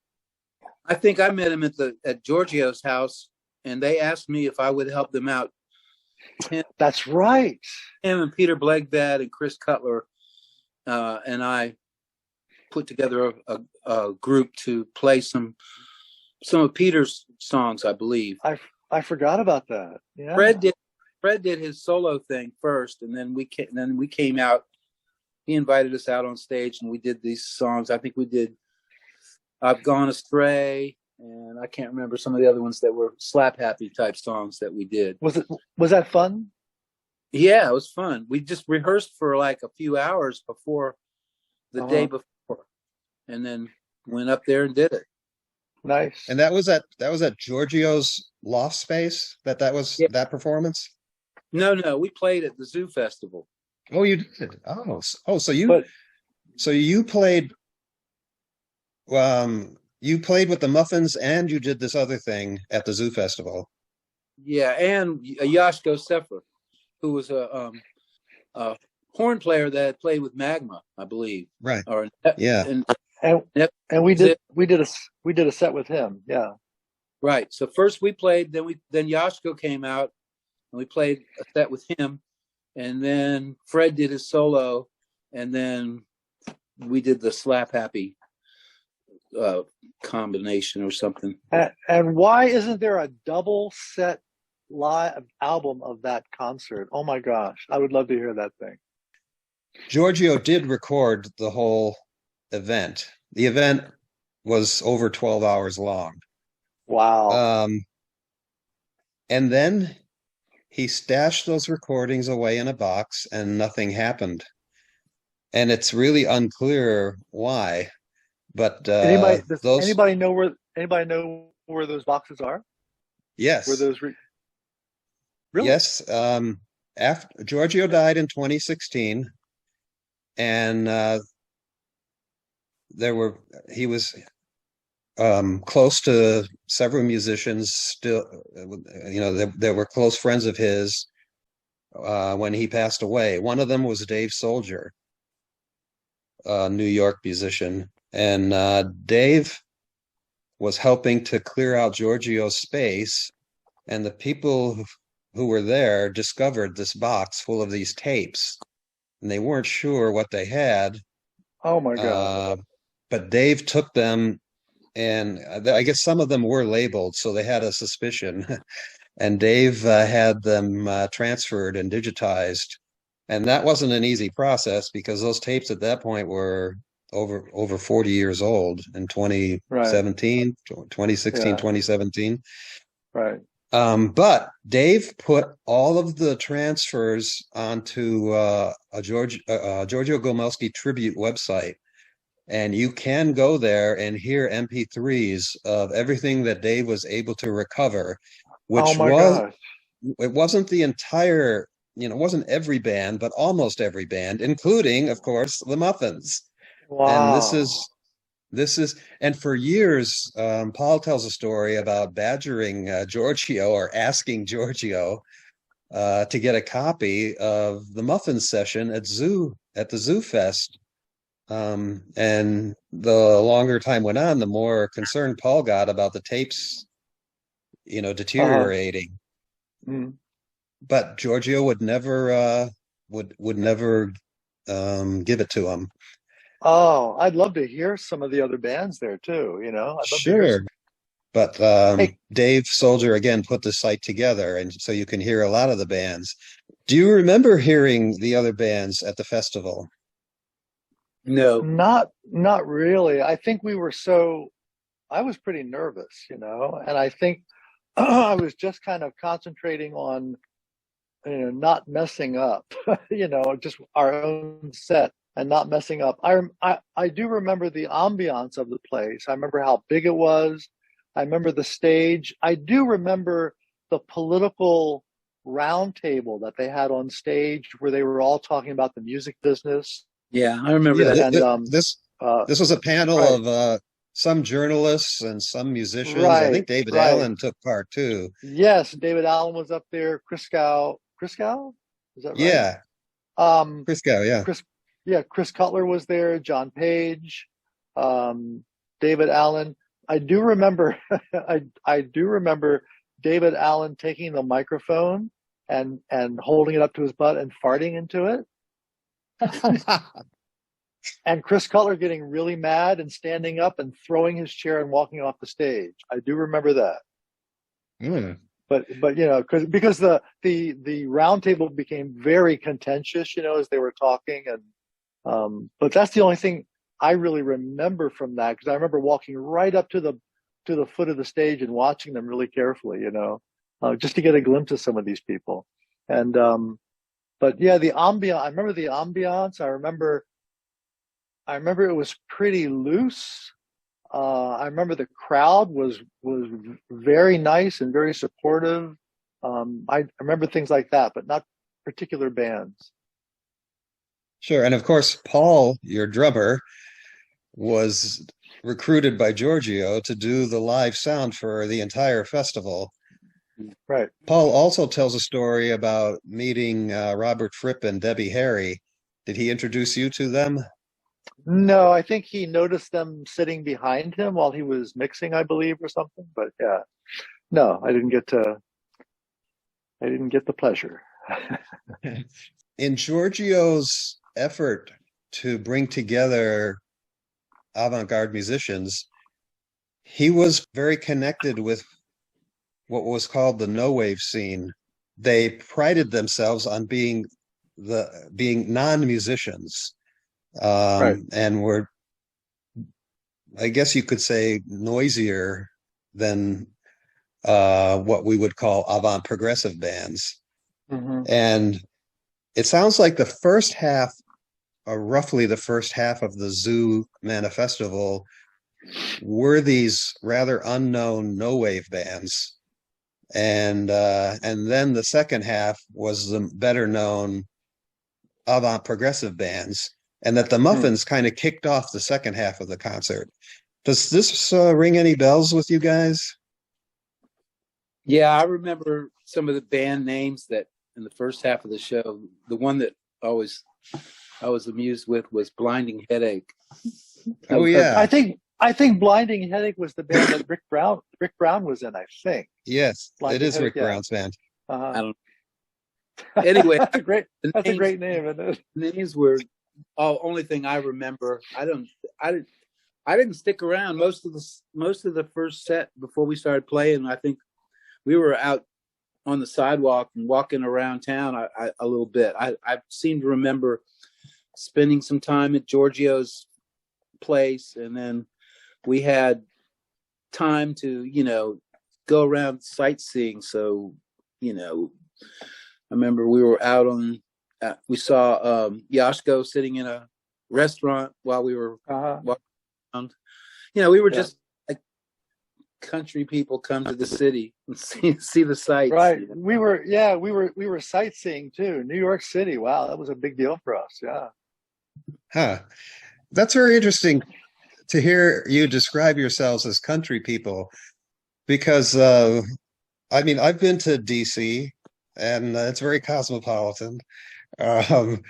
I think I met him at Giorgio's house, and they asked me if I would help them out. That's right. Him and Peter Blegbad and Chris Cutler and I put together a group to play some of Peter's songs, I believe. I forgot about that. Yeah. Fred did his solo thing first, and then we came out. He invited us out on stage, and we did these songs. I think we did "I've Gone Astray," and I can't remember some of the other ones that were slap happy type songs that we did. Was that fun? Yeah, it was fun. We just rehearsed for like a few hours before the day before, and then went up there and did it. Nice. And that was at Giorgio's loft space that was Yeah. that performance. No, we played at the Zoo Festival. Oh, you did. Oh, But so you played you played with the Muffins and you did this other thing at the Zoo Festival. Yeah, and Yashko Sefer, who was a horn player that had played with Magma, I believe. Right. Or Yeah. and Yep. and we did a set with him. Yeah. Right. So first we played, then Yashko came out and we played a set with him, and then Fred did his solo, and then we did the Slap Happy combination or something. And why isn't there a double set live album of that concert? Oh my gosh, I would love to hear that thing. Giorgio did record the whole event. The event was over 12 hours long. Wow. And then he stashed those recordings away in a box and nothing happened. And it's really unclear why. But Does those, anybody know where those boxes are? yes, Where those really? yes. After Giorgio died in 2016, and he was close to several musicians. Still, they were close friends of his when he passed away. One of them was Dave Soldier, a New York musician. And Dave was helping to clear out Giorgio's space, and the people who were there discovered this box full of these tapes, and they weren't sure what they had. Oh my God. But Dave took them, and I guess some of them were labeled, so they had a suspicion. And Dave had them transferred and digitized. And that wasn't an easy process because those tapes at that point were over 40 years old in 2017, 2016, Yeah. 2017. Right. But Dave put all of the transfers onto a Giorgio Gomelsky tribute website. And you can go there and hear MP3s of everything that Dave was able to recover, which Oh my gosh. it wasn't the entire, it wasn't every band, but almost every band, including, of course, the Muffins. And Wow. and for years, Paul tells a story about badgering Giorgio or asking Giorgio to get a copy of the Muffins session at the Zoo Fest. And the longer time went on, the more concerned Paul got about the tapes, deteriorating. Mm. But Giorgio would never give it to him. Oh, I'd love to hear some of the other bands there too. I'd love to hear Sure. But Hey, Dave Soldier again put the site together, and so you can hear a lot of the bands. Do you remember hearing the other bands at the festival? No. not really. I think I was pretty nervous, and I think I was just kind of concentrating on, not messing up, just our own set and not messing up. I do remember the ambiance of the place. I remember how big it was. I remember the stage. I do remember the political roundtable that they had on stage where they were all talking about the music business. Yeah, I remember Yeah, that. And this uh, was a panel right, of some journalists and some musicians. I right, think David right. Allen took part too. Yes, David Allen was up there. Christgau, is that right? Yeah, Um, Crisco, yeah. Chris Cutler was there. John Page, David Allen. I do remember. I do remember David Allen taking the microphone and holding it up to his butt and farting into it. And Chris Cutler getting really mad and standing up and throwing his chair and walking off the stage. I do remember that. Mm. But because the round table became very contentious, as they were talking, and but that's the only thing I really remember from that, because I remember walking right up to the foot of the stage and watching them really carefully, just to get a glimpse of some of these people. And but yeah, the ambiance. I remember the ambiance. I remember it was pretty loose. I remember the crowd was very nice and very supportive. I remember things like that, but not particular bands. Sure. And of course, Paul, your drummer, was recruited by Giorgio to do the live sound for the entire festival. Right. Paul also tells a story about meeting Robert Fripp and Debbie Harry. Did he introduce you to them? No, I think he noticed them sitting behind him while he was mixing, I believe, or something. But yeah, no, I didn't get the pleasure. In Giorgio's effort to bring together avant-garde musicians, he was very connected with what was called the no wave scene. They prided themselves on being non-musicians, Right. and were, I guess you could say, noisier than what we would call avant progressive bands. Mm-hmm. And it sounds like the first half, or roughly the first half of the Zoo Manifestival, were these rather unknown no wave bands, and then the second half was the better known avant progressive bands, and that the Muffins kind of kicked off the second half of the concert. Does this ring any bells with you guys? Yeah, I remember some of the band names that in the first half of the show. The one that I was amused with was Blinding Headache. Oh yeah, I think Blinding Headache was the band that Rick Brown was in. I think. yes, Blinding it is Headache, Rick Brown's band. Uh-huh. I don't. Anyway, That's a great name, isn't it? Names were only thing I remember. I didn't stick around most of the first set before we started playing. I think we were out on the sidewalk and walking around town a little bit. I seem to remember spending some time at Giorgio's place, and then we had time to go around sightseeing. So I remember we were out on. We saw Yashko sitting in a restaurant while we were walking around. We were just like country people come to the city and see the sights. Right. We were sightseeing too. New York City. Wow, that was a big deal for us. Yeah. Huh. That's very interesting to hear you describe yourselves as country people, because I've been to DC, and it's very cosmopolitan. Um,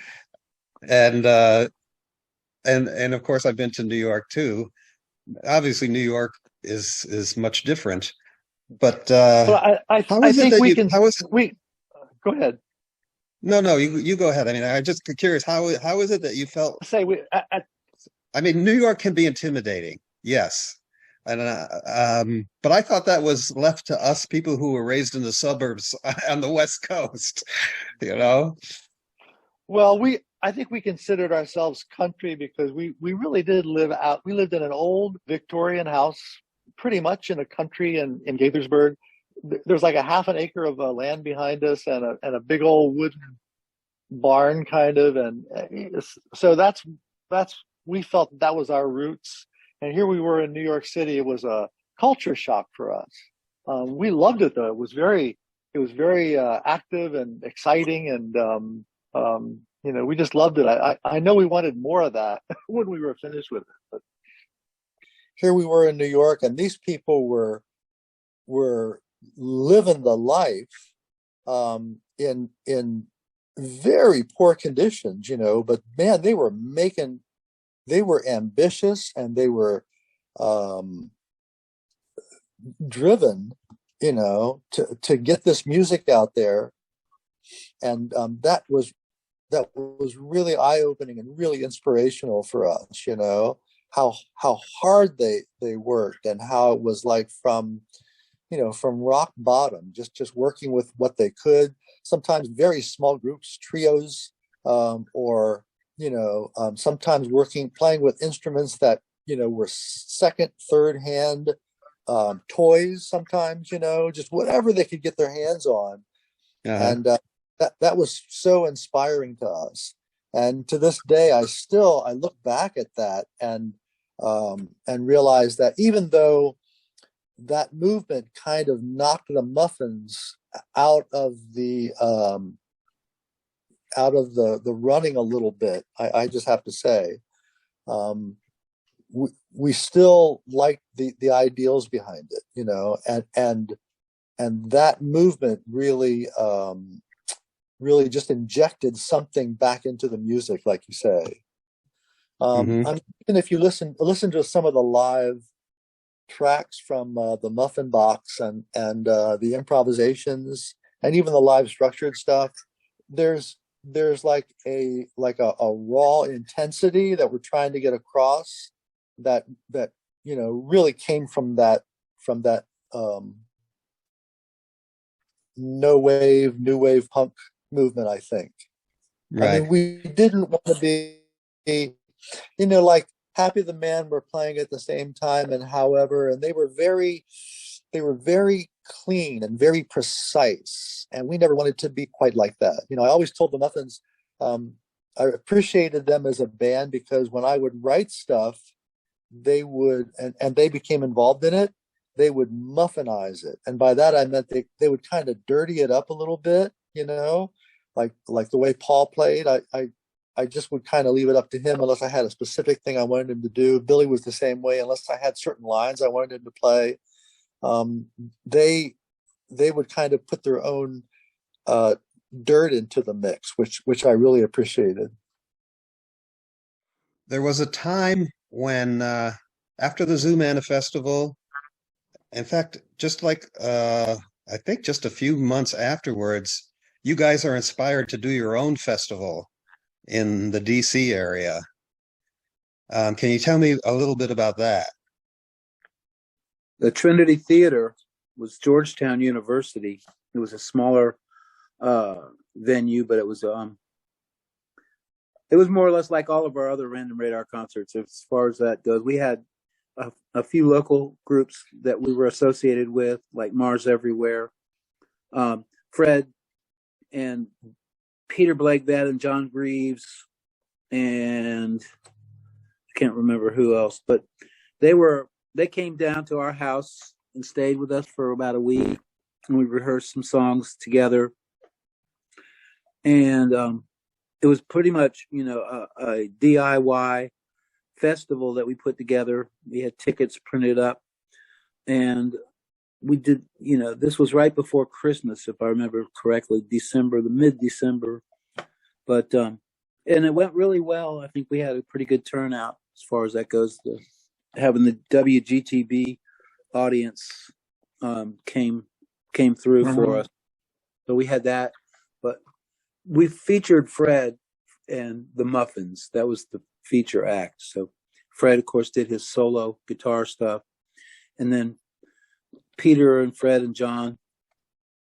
and of course I've been to New York too. Obviously New York is much different, but Well, I think we can. how is Go ahead. no, you go ahead. I mean, I'm just curious, how is it that you felt? Say I mean, New York can be intimidating, yes, and but I thought that was left to us people who were raised in the suburbs on the West Coast, Well, I think we considered ourselves country because we really did live out. We lived in an old Victorian house, pretty much in a country in Gaithersburg. There's like a half an acre of land behind us, and a big old wooden barn kind of, and so that's we felt that was our roots. And here we were in New York City. It was a culture shock for us. We loved it though. It was very active and exciting, and we just loved it. I know we wanted more of that when we were finished with it. But here we were in New York, and these people were living the life in very poor conditions, but man, they were ambitious, and they were driven, to get this music out there. And that was really eye-opening and really inspirational for us, how hard they worked, and how it was like from rock bottom, just working with what they could, sometimes very small groups, trios, or sometimes playing with instruments that were second, third hand toys, sometimes, just whatever they could get their hands on. Uh-huh. And that was so inspiring to us. And to this day, I look back at that, and and realized that even though that movement kind of knocked the Muffins out of the running a little bit, I just have to say, we still like the ideals behind it, you know, and that movement really really just injected something back into the music, like you say. Even if you listen to some of the live tracks from the Muffin Box and the improvisations and even the live structured stuff, there's like a raw intensity that we're trying to get across that you know really came from that new wave punk movement, I think. Right. I mean, we didn't want to be, you know, like Happy the Man were playing at the same time, and however, and they were very clean and very precise, and we never wanted to be quite like that. You know, I always told the Muffins, I appreciated them as a band because when I would write stuff, they would, and they became involved in it, they would muffinize it, and by that I meant they would kind of dirty it up a little bit, you know, like the way Paul played. I just would kind of leave it up to him unless I had a specific thing I wanted him to do. Billy was the same way. Unless I had certain lines I wanted him to play, they would kind of put their own dirt into the mix, which I really appreciated. There was a time when, after the Zoo Manifestival, in fact, just like I think just a few months afterwards, you guys are inspired to do your own festival in the DC area. Can you tell me a little bit about that? The Trinity Theater was Georgetown University. It was a smaller venue, but it was more or less like all of our other Random Radar concerts as far as that goes. We had a few local groups that we were associated with, like Mars Everywhere. Fred and Peter Blagvad and John Greaves, and I can't remember who else, but they came down to our house and stayed with us for about a week, and we rehearsed some songs together. And it was pretty much, you know, a DIY festival that we put together. We had tickets printed up, and we did, you know, this was right before Christmas, if I remember correctly, mid-December. But, and it went really well. I think we had a pretty good turnout as far as that goes. Having the WGTB audience came through for us. So we had that. But we featured Fred and the Muffins. That was the feature act. So Fred, of course, did his solo guitar stuff. And then Peter and Fred and John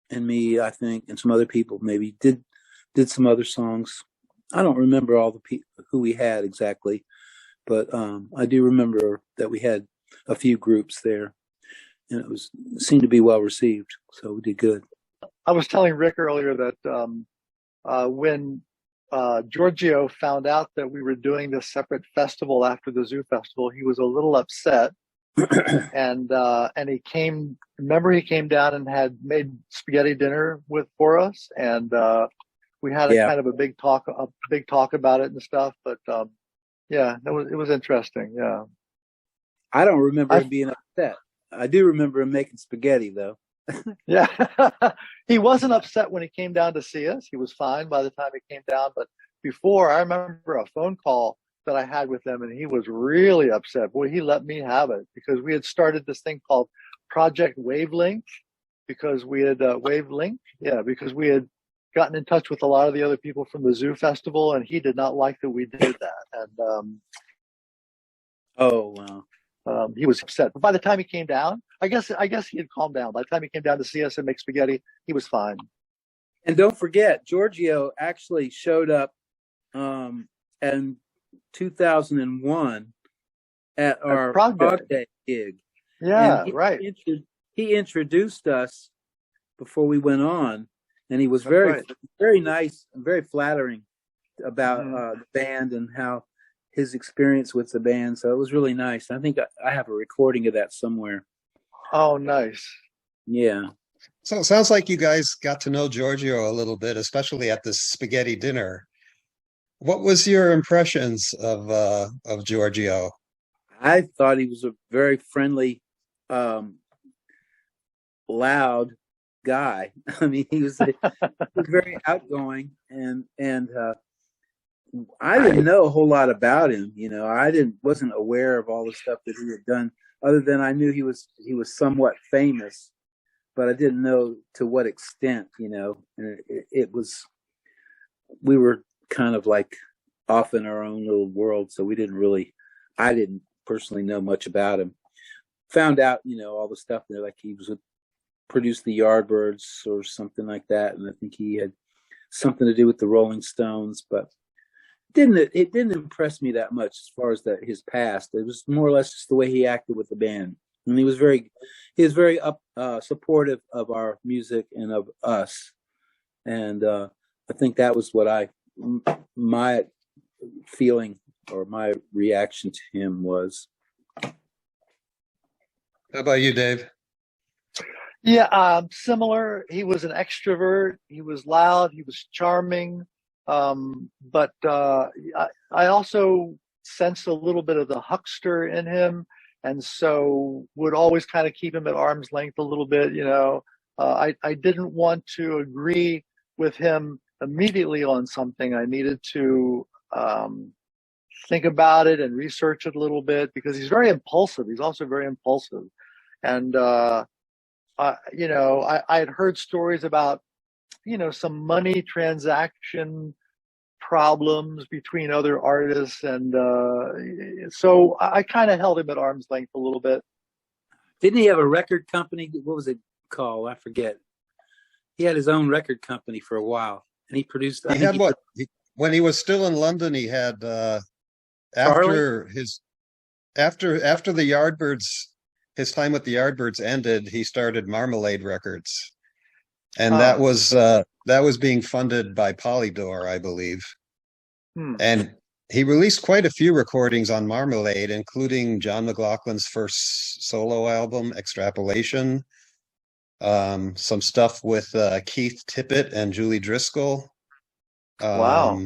and me, I think, and some other people maybe did some other songs. I don't remember all the people who we had exactly, but I do remember that we had a few groups there, and it seemed to be well received. So we did good. I was telling Rick earlier that when Giorgio found out that we were doing this separate festival after the Zoo Festival, he was a little upset. and he came down and had made spaghetti dinner for us, and we had kind of a big talk about it and stuff. But yeah, it was interesting. Yeah, I don't remember him being upset. I do remember him making spaghetti though. Yeah, he wasn't upset when he came down to see us. He was fine by the time he came down. But before, I remember a phone call that I had with him, and he was really upset. Boy, he let me have it because we had started this thing called Project Wavelength because we had because we had gotten in touch with a lot of the other people from the Zoo Festival, and he did not like that we did that. And oh wow, he was upset. But by the time he came down, I guess he had calmed down. By the time he came down to see us and make spaghetti, he was fine. And don't forget, Giorgio actually showed up in 2001 at our ProgDay gig. Yeah, and right. He introduced us before we went on, and he was very nice and very flattering about the band and how his experience with the band. So it was really nice. I think I have a recording of that somewhere. Oh, nice. Yeah. So it sounds like you guys got to know Giorgio a little bit, especially at this spaghetti dinner. What was your impressions of Giorgio? I thought he was a very friendly, loud guy. I mean, he was very outgoing, and I didn't know a whole lot about him. You know, wasn't aware of all the stuff that he had done, other than I knew he was somewhat famous, but I didn't know to what extent. You know, and it was, we were kind of like off in our own little world, so I didn't personally know much about him. Found out, you know, all the stuff there, like he produced the Yardbirds or something like that, and I think he had something to do with the Rolling Stones, but it didn't impress me that much as far as his past. It was more or less just the way he acted with the band, and he was very supportive of our music and of us, and I think that was what my feeling or my reaction to him was. How about you, Dave? Yeah, similar. He was an extrovert. He was loud. He was charming. But I also sensed a little bit of the huckster in him, and so would always kind of keep him at arm's length a little bit. You know, I didn't want to agree with him immediately on something. I needed to think about it and research it a little bit, because he's very impulsive. He's also very impulsive, and you know, I had heard stories about, you know, some money transaction problems between other artists, and so I kind of held him at arm's length a little bit. Didn't he have a record company? What was it called? I forget. He had his own record company for a while, and he produced. When he was still in London, he had after the Yardbirds, his time with the Yardbirds ended, he started Marmalade Records, and that was being funded by Polydor, I believe. And he released quite a few recordings on Marmalade, including John McLaughlin's first solo album, Extrapolation, some stuff with Keith Tippett and Julie Driscoll. Wow.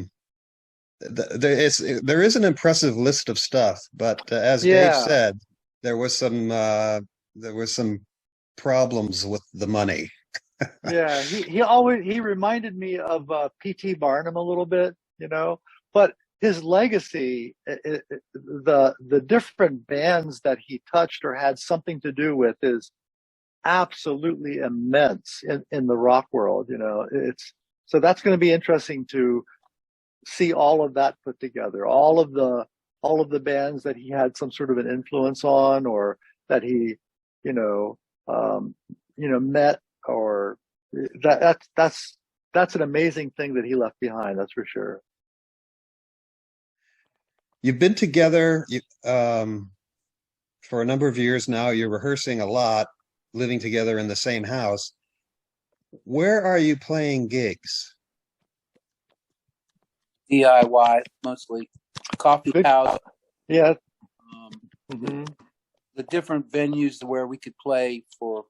There is an impressive list of stuff, but as Dave said, there was some problems with the money. Yeah, he reminded me of P.T. Barnum a little bit, you know, but his legacy, the different bands that he touched or had something to do with, is absolutely immense in the rock world. You know, so that's going to be interesting to see all of that put together, all of the bands that he had some sort of an influence on, or that he, met, or that's an amazing thing that he left behind. That's for sure. You've been together for a number of years now. You're rehearsing a lot, living together in the same house. Where are you playing gigs? DIY mostly, coffee house. Yeah. The different venues where we could play for,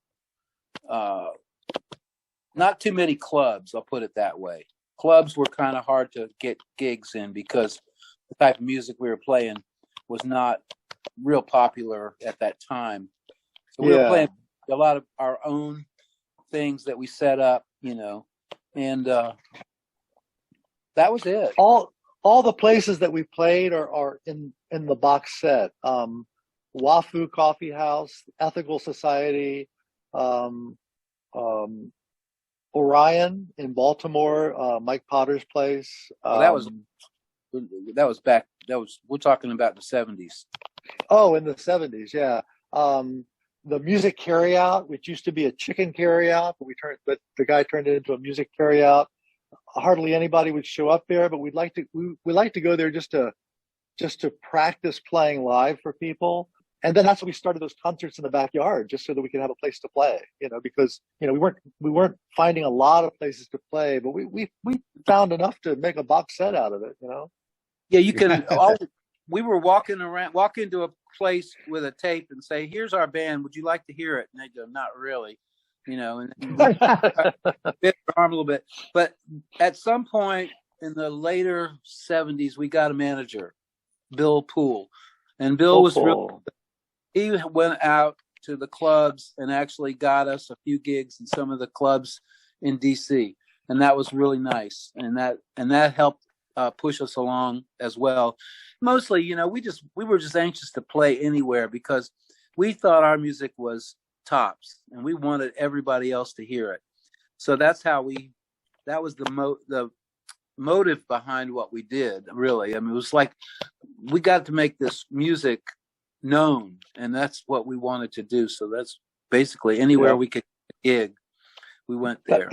not too many clubs. I'll put it that way. Clubs were kind of hard to get gigs in because the type of music we were playing was not real popular at that time. So we were playing a lot of our own things that we set up, and that was it. All the places that we played are in the box set. Wafu Coffee House, Ethical Society, Orion in Baltimore, Mike Potter's place. We're talking about the 70s. Oh, in the 70s, yeah. The Music Carryout, which used to be a chicken carryout, but the guy turned it into a music carryout. Hardly anybody would show up there, but we like to go there just to practice playing live for people. And then that's when we started those concerts in the backyard, just so that we could have a place to play, because, we weren't finding a lot of places to play, but we found enough to make a box set out of it, Yeah, you can we were walk into a place with a tape and say, "Here's our band. Would you like to hear it?" And they go, "Not really," and we bit our arm a little bit. But at some point in the later '70s, we got a manager, Bill Poole, and Bill was he went out to the clubs and actually got us a few gigs in some of the clubs in DC, and that was really nice, and that helped push us along as well. Mostly, we were just anxious to play anywhere because we thought our music was tops, and we wanted everybody else to hear it. So that was the motive behind what we did. Really, I mean, it was like we got to make this music known, and that's what we wanted to do. So that's basically anywhere we could gig, we went there.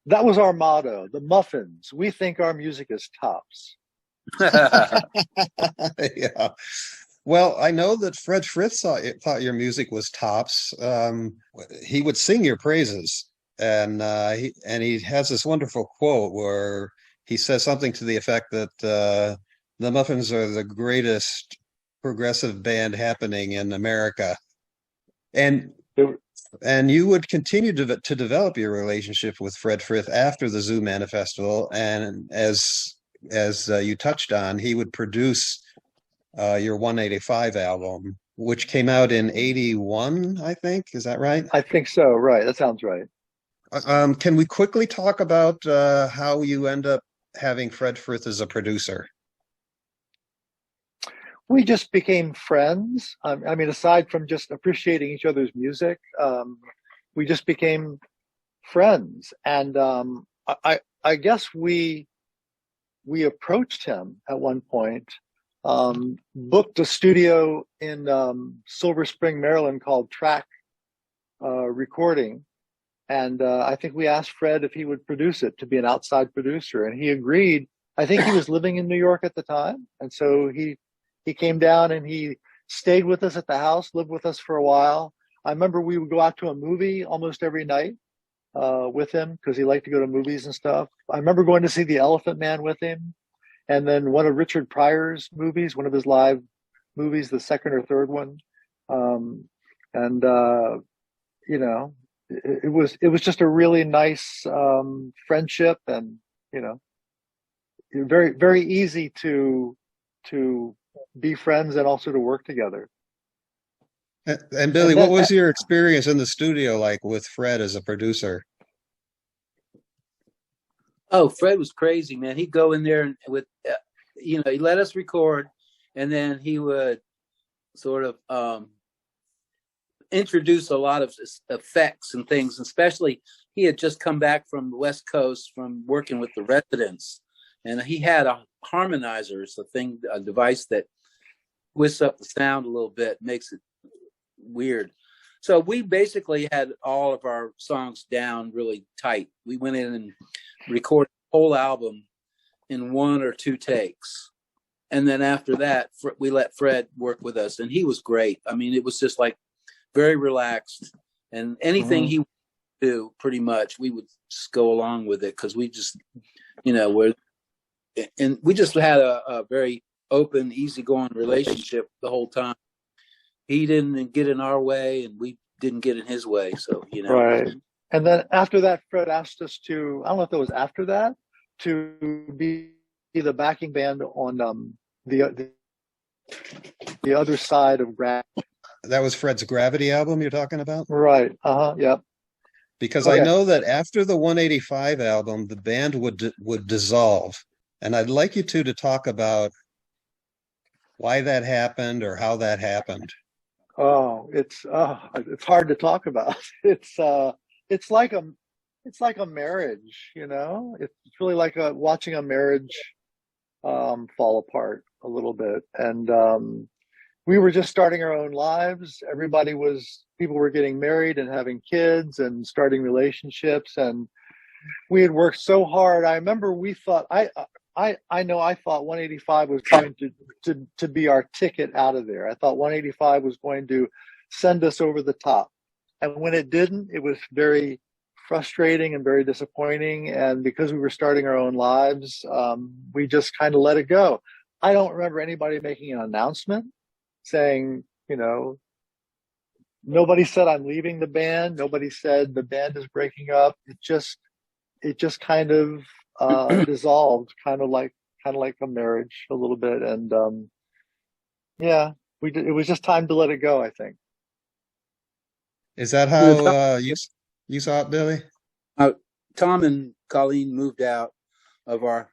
That was our motto, the Muffins. We think our music is tops. Yeah. Well, I know that Fred Frith thought your music was tops. He would sing your praises, and he has this wonderful quote where he says something to the effect that the Muffins are the greatest progressive band happening in America, and you would continue to develop your relationship with Fred Frith after the Zoo Manifestival, and as you touched on, he would produce your 185 album, which came out in '81, I think. Is that right? I think so. Right. That sounds right. Can we quickly talk about how you end up having Fred Frith as a producer? We just became friends. I mean, aside from just appreciating each other's music, we just became friends. And I guess we approached him at one point, booked a studio in Silver Spring, Maryland called Track Recording. And I think we asked Fred if he would produce it, to be an outside producer. And he agreed. I think he was living in New York at the time. And so he came down and he stayed with us at the house, lived with us for a while. I remember we would go out to a movie almost every night with him because he liked to go to movies and stuff. I remember going to see The Elephant Man with him. And then one of Richard Pryor's movies, one of his live movies, the second or third one. It was just a really nice friendship, and, very, very easy to be friends and also to work together. And Billy, what was your experience in the studio like with Fred as a producer? Oh, Fred was crazy, man. He'd go in there with, he let us record, and then he would sort of introduce a lot of effects and things. Especially, he had just come back from the West Coast from working with the Residents, and he had a harmonizer, a device that twists up the sound a little bit, makes it weird. So we basically had all of our songs down really tight. We went in and recorded the whole album in 1 or 2 takes. And then after that, we let Fred work with us, and he was great. I mean, it was just like very relaxed, and anything he would do, pretty much, we would just go along with it because we just, we just had a very open, easygoing relationship the whole time. He didn't get in our way, and we didn't get in his way. So, Right. And then after that, Fred asked us to, I don't know if it was after that, to be the backing band on the other side of Gravity. That was Fred's Gravity album you're talking about? Right. Yep. Because I know that after the 185 album, the band would dissolve. And I'd like you to talk about why that happened or how that happened. Oh, it's hard to talk about. It's like a marriage, It's really like watching a marriage fall apart a little bit. And we were just starting our own lives. People were getting married and having kids and starting relationships, and we had worked so hard. I remember we thought, I thought 185 was going to be our ticket out of there. I thought 185 was going to send us over the top. And when it didn't, it was very frustrating and very disappointing. And because we were starting our own lives, we just kind of let it go. I don't remember anybody making an announcement saying, nobody said I'm leaving the band. Nobody said the band is breaking up. It just kind of dissolved, kind of like a marriage a little bit. And yeah, it was just time to let it go, I think. Is that You know, how you saw it, Billy? uh, Tom and Colleen moved out of our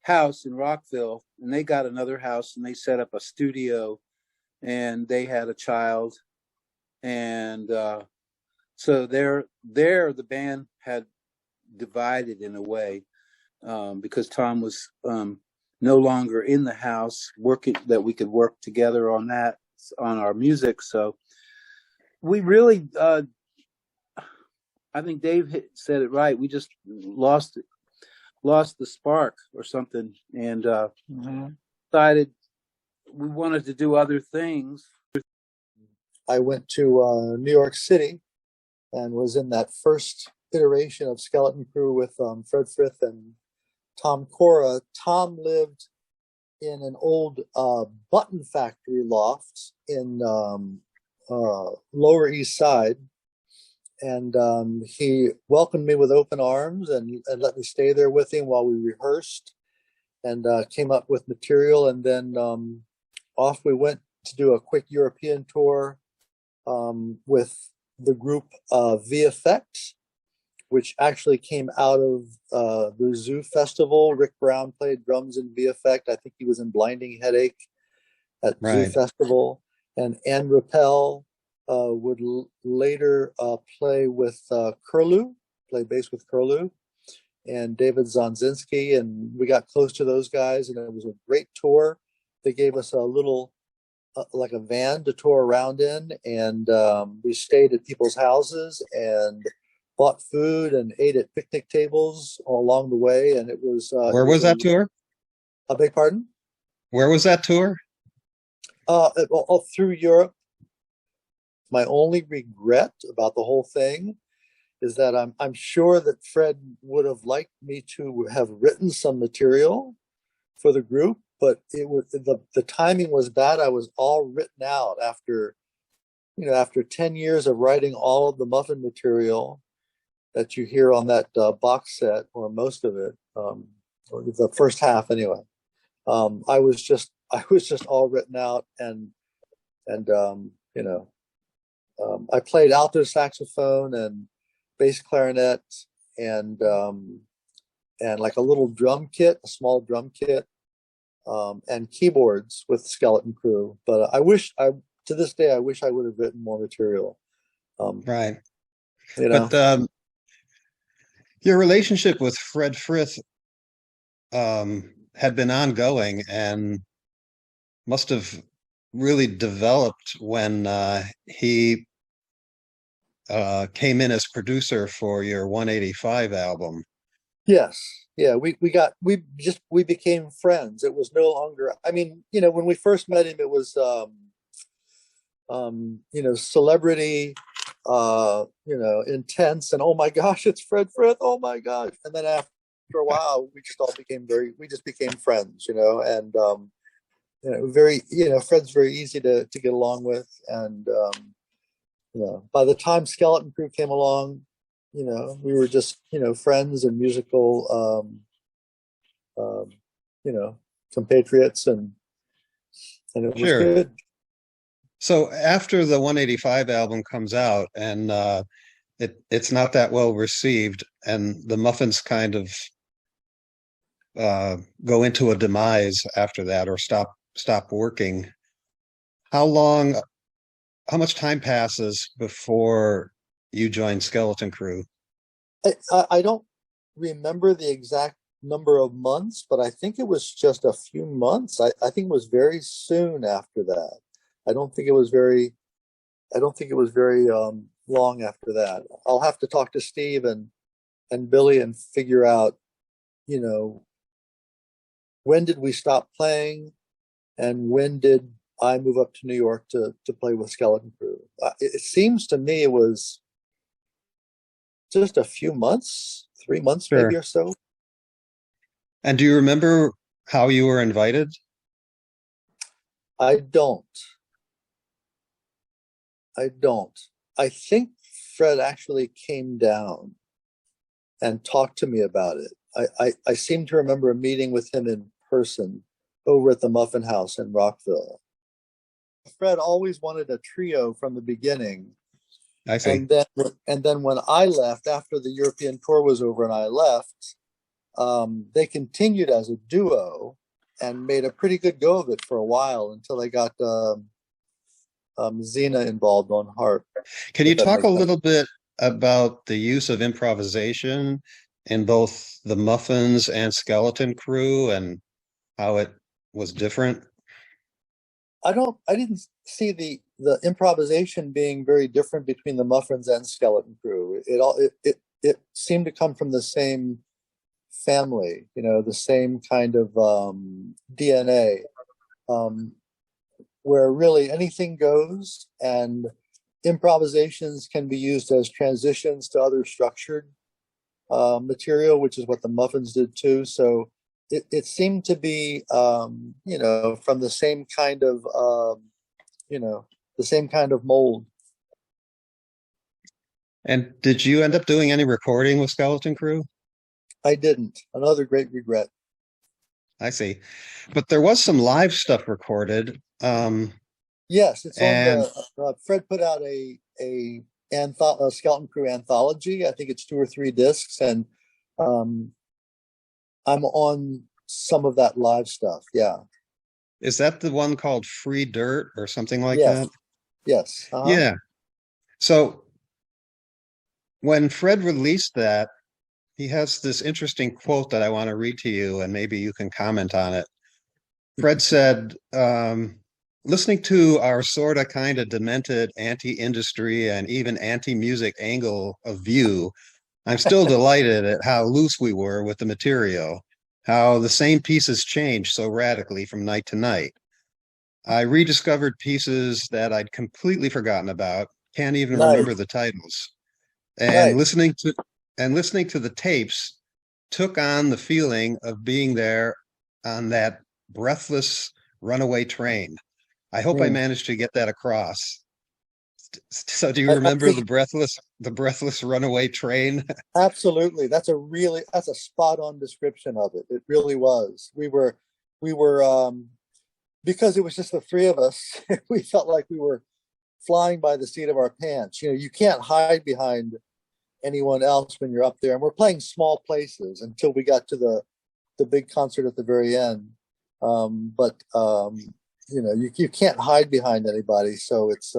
house in Rockville, and they got another house, and they set up a studio, and they had a child, and so the band had divided in a way, because Tom was no longer in the house working, that we could work together on our music. So we really, I think Dave said it right. We just lost the spark or something, and decided we wanted to do other things. I went to New York City and was in that first iteration of Skeleton Crew with Fred Frith and Tom Cora. Tom lived in an old button factory loft in Lower East Side, and he welcomed me with open arms and let me stay there with him while we rehearsed and came up with material. And then off we went to do a quick European tour with the group VFX, which actually came out of the Zoo Festival. Rick Brown played drums in VFX. I think he was in Blinding Headache at Zoo Festival. And Ann Rappel would later play with Curlew, play bass with Curlew, and David Zonzinski. And we got close to those guys, and it was a great tour. They gave us a little, like a van to tour around in, and we stayed at people's houses and bought food and ate at picnic tables all along the way. And it was Where was that tour? I beg pardon? Where was that tour? All through Europe. My only regret about the whole thing is that I'm sure that Fred would have liked me to have written some material for the group, but it was the timing was bad. I was all written out after 10 years of writing all of the Muffin material that you hear on that box set, or most of it, or the first half anyway. I was just all written out, and I played alto saxophone and bass clarinet and like a little drum kit, a small drum kit, and keyboards with Skeleton Crew. But to this day, I wish I would have written more material. Right. But your relationship with Fred Frith had been ongoing and must have really developed when he came in as producer for your 185 album. Yes. Yeah, we became friends. It was no longer, I mean, when we first met him, it was celebrity, intense, and oh my gosh, it's Fred Frith, oh my gosh. And then after a while, we just became friends, and Fred's very easy to get along with. And by the time Skeleton Crew came along, we were just friends and musical compatriots, and it was good. So after the 185 album comes out and it's not that well received, and the Muffins kind of go into a demise after that, or stop working, how much time passes before you join Skeleton Crew? I don't remember the exact number of months, but I think it was just a few months. I think it was very soon after that. I don't think it was very long after that. I'll have to talk to Steve and Billy and figure out, when did we stop playing, and when did I move up to New York to play with Skeleton Crew. It seems to me it was just a few months, 3 months maybe or so. And do you remember how you were invited I don't. I don't. I think Fred actually came down and talked to me about it. I seem to remember a meeting with him in person over at the Muffin House in Rockville. Fred always wanted a trio from the beginning. I see. And then when I left, after the European tour was over and I left, they continued as a duo and made a pretty good go of it for a while until they got Zena involved on harp. Can you talk a little bit about the use of improvisation in both the Muffins and Skeleton Crew and how it was different? I didn't see the improvisation being very different between the Muffins and Skeleton Crew. It seemed to come from the same family, the same kind of DNA, where really anything goes, and improvisations can be used as transitions to other structured material, which is what the Muffins did too. So it seemed to be, from the same kind of, the same kind of mold. And did you end up doing any recording with Skeleton Crew? I didn't. Another great regret. I see. But there was some live stuff recorded. Yes, it's and on the. Fred put out a Skeleton Crew anthology. I think it's 2 or 3 discs, and I'm on some of that live stuff. Yeah. is that the one called Free Dirt or something like Yes. that? Yes. Yeah. So when Fred released that, he has this interesting quote that I want to read to you, and maybe you can comment on it. Fred said, listening to our sort of kind of demented anti-industry and even anti-music angle of view, I'm still delighted at how loose we were with the material, how the same pieces change so radically from night to night. I rediscovered pieces that I'd completely forgotten about, can't even remember the titles. And listening to the tapes took on the feeling of being there on that breathless runaway train. I hope I managed to get that across. So do you remember the breathless runaway train? Absolutely. That's a spot on description of it. It really was. We were because it was just the 3 of us, we felt like we were flying by the seat of our pants. You can't hide behind anyone else when you're up there. And we're playing small places until we got to the big concert at the very end. You can't hide behind anybody. So it's,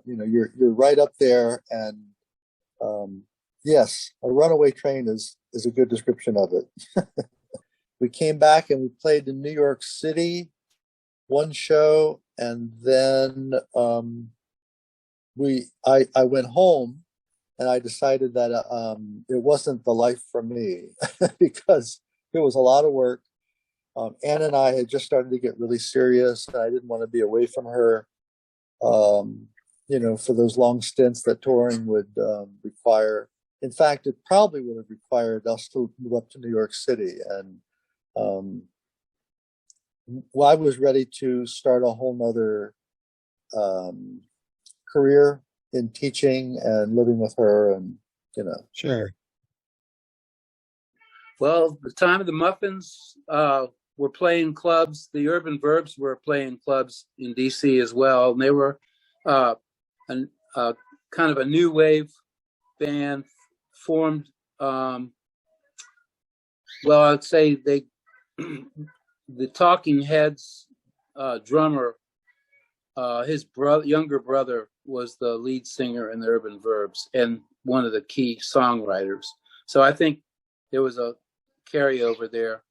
you're right up there. And yes, a runaway train is a good description of it. We came back and we played in New York City, one show, and then I went home. And I decided that it wasn't the life for me because it was a lot of work. Ann and I had just started to get really serious, and I didn't want to be away from her, for those long stints that touring would require. In fact, it probably would have required us to move up to New York City. And I was ready to start a whole nother career in teaching and living with her, and Sure. Well, the time of the Muffins were playing clubs. The Urban Verbs were playing clubs in DC as well, and they were kind of a new wave band formed. I'd say the Talking Heads drummer, his younger brother was the lead singer in the Urban Verbs and one of the key songwriters. So I think there was a carryover there.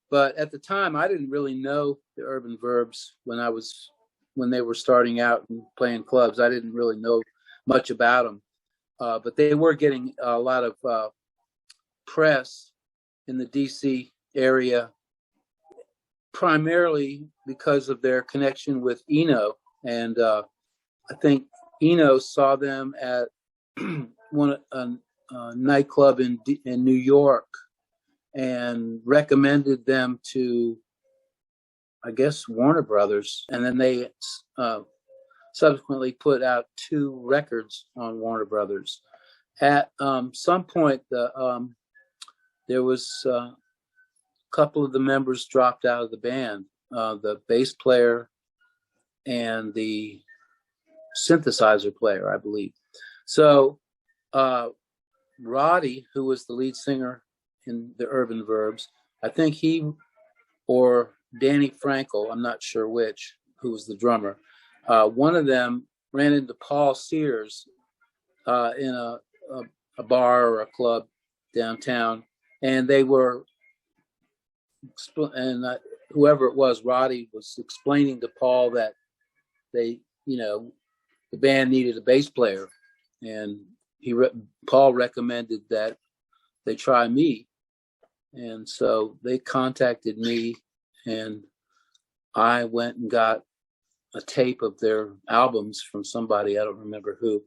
But at the time, I didn't really know the Urban Verbs when they were starting out and playing clubs. I didn't really know much about them. But they were getting a lot of press in the DC area, primarily because of their connection with Eno. And I think Eno saw them at a nightclub in New York and recommended them to I guess, Warner Brothers, and then they subsequently put out 2 records on Warner Brothers. At some point, there was a couple of the members dropped out of the band, the bass player and the synthesizer player, I believe. So Roddy, who was the lead singer in the Urban Verbs, I think he or Danny Frankel, I'm not sure which, who was the drummer, one of them ran into Paul Sears in a bar or a club downtown, and they were, and whoever it was, Roddy was explaining to Paul that they, the band needed a bass player, and Paul recommended that they try me, and so they contacted me, and I went and got a tape of their albums from somebody, I don't remember who,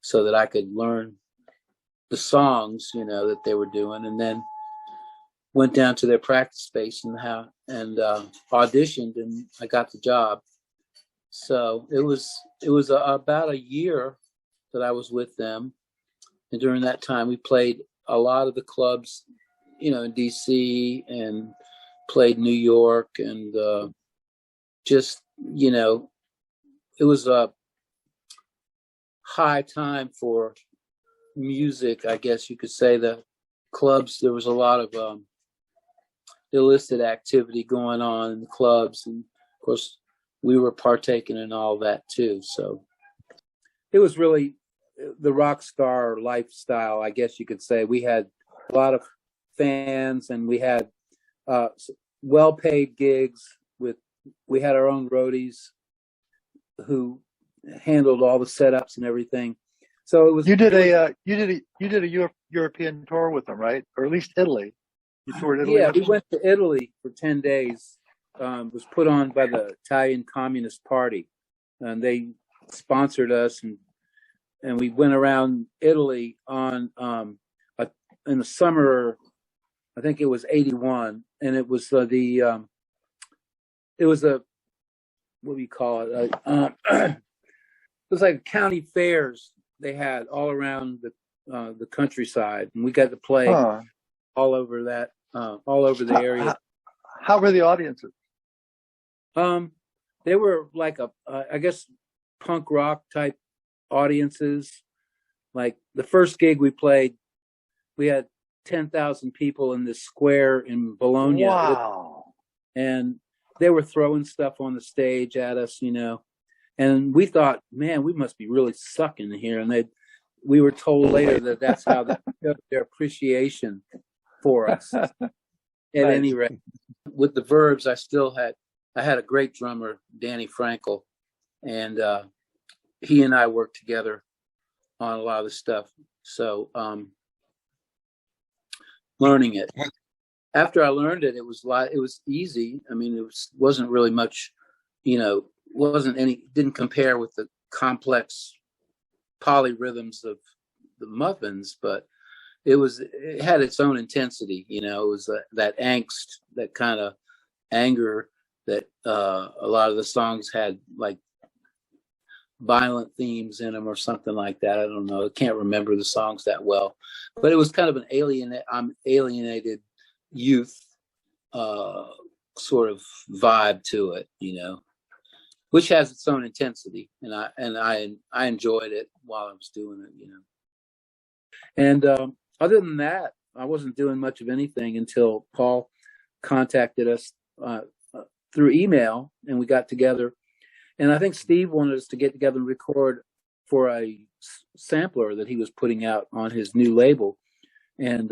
so that I could learn the songs, that they were doing, and then went down to their practice space and auditioned, and I got the job. So it was about a year that I was with them, and during that time we played a lot of the clubs, in DC, and played New York, and it was a high time for music, I guess you could say. The clubs, there was a lot of illicit activity going on in the clubs, and of course we were partaking in all that too. So it was really the rock star lifestyle, I guess you could say. We had a lot of fans, and we had well-paid gigs. We had our own roadies who handled all the setups and everything. So it was. You did a European tour with them, right? Or at least Italy. You toured Italy. Yeah, we went to Italy for 10 days. It was put on by the Italian Communist Party, and they sponsored us, and we went around Italy on in the summer. I think it was '81, and it was it was a, what do you call it? It was like county fairs they had all around the countryside, and we got to play all over the area. How were the audiences? They were like I guess punk rock type audiences. Like the first gig we played, we had 10,000 people in this square in Bologna. Wow. And they were throwing stuff on the stage at us, and we thought, man, we must be really sucking here. And we were told later that that's how they showed their appreciation for us. At any rate, with the Verbs, I had a great drummer, Danny Frankel, and he and I worked together on a lot of the stuff. So learning it. After I learned it, it was easy. I mean, wasn't really much, didn't compare with the complex polyrhythms of the Muffins, but it had its own intensity. It was that angst, that kind of anger that a lot of the songs had, like violent themes in them or something like that. I don't know. I can't remember the songs that well, but it was kind of an alienated youth sort of vibe to it, which has its own intensity, and I enjoyed it while I was doing it, And other than that, I wasn't doing much of anything until Paul contacted us through email, and we got together. And I think Steve wanted us to get together and record for a sampler that he was putting out on his new label. And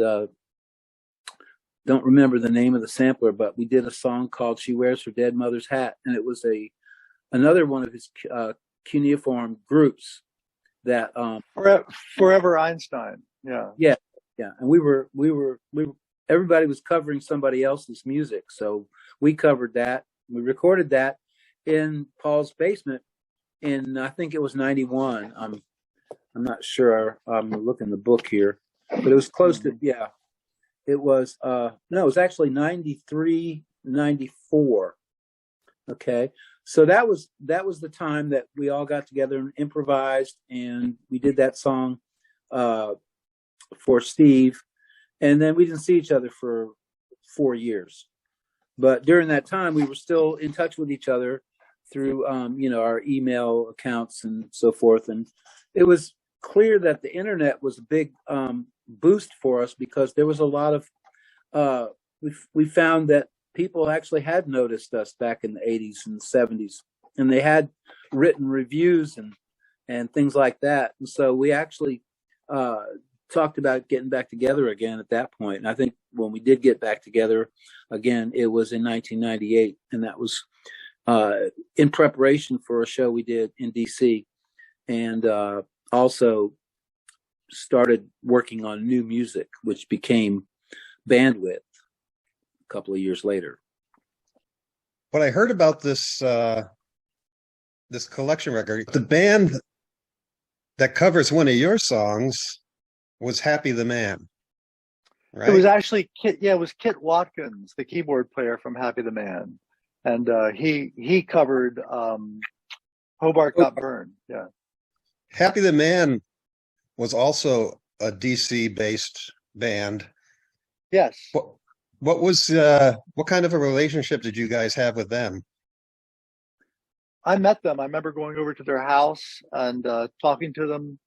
don't remember the name of the sampler, but we did a song called "She Wears Her Dead Mother's Hat," and it was another one of his cuneiform groups that Forever Einstein. Yeah. And everybody was covering somebody else's music, so we covered that. We recorded that in Paul's basement in, I think it was 91. I'm not sure. I'm looking the book here, but it was close to, yeah. It was, no, it was actually 93, 94. Okay. So that was the time that we all got together and improvised, and we did that song for Steve. And then we didn't see each other for 4 years. But during that time, we were still in touch with each other through, our email accounts and so forth. And it was clear that the internet was a big boost for us, because there was a lot of, we found that people actually had noticed us back in the 80s and 70s, and they had written reviews and things like that. And so we actually talked about getting back together again at that point. And I think when we did get back together again, it was in 1998, and that was in preparation for a show we did in DC, and also started working on new music, which became Bandwidth a couple of years later. What I heard about this this collection record, the band that covers one of your songs was Happy the Man, right? It was actually Kit. Yeah, it was Kit Watkins, the keyboard player from Happy the Man, and he covered Hobart Got Burned. Yeah, Happy the Man was also a DC based band. yes. What was what kind of a relationship did you guys have with them? I met them. I remember going over to their house and talking to them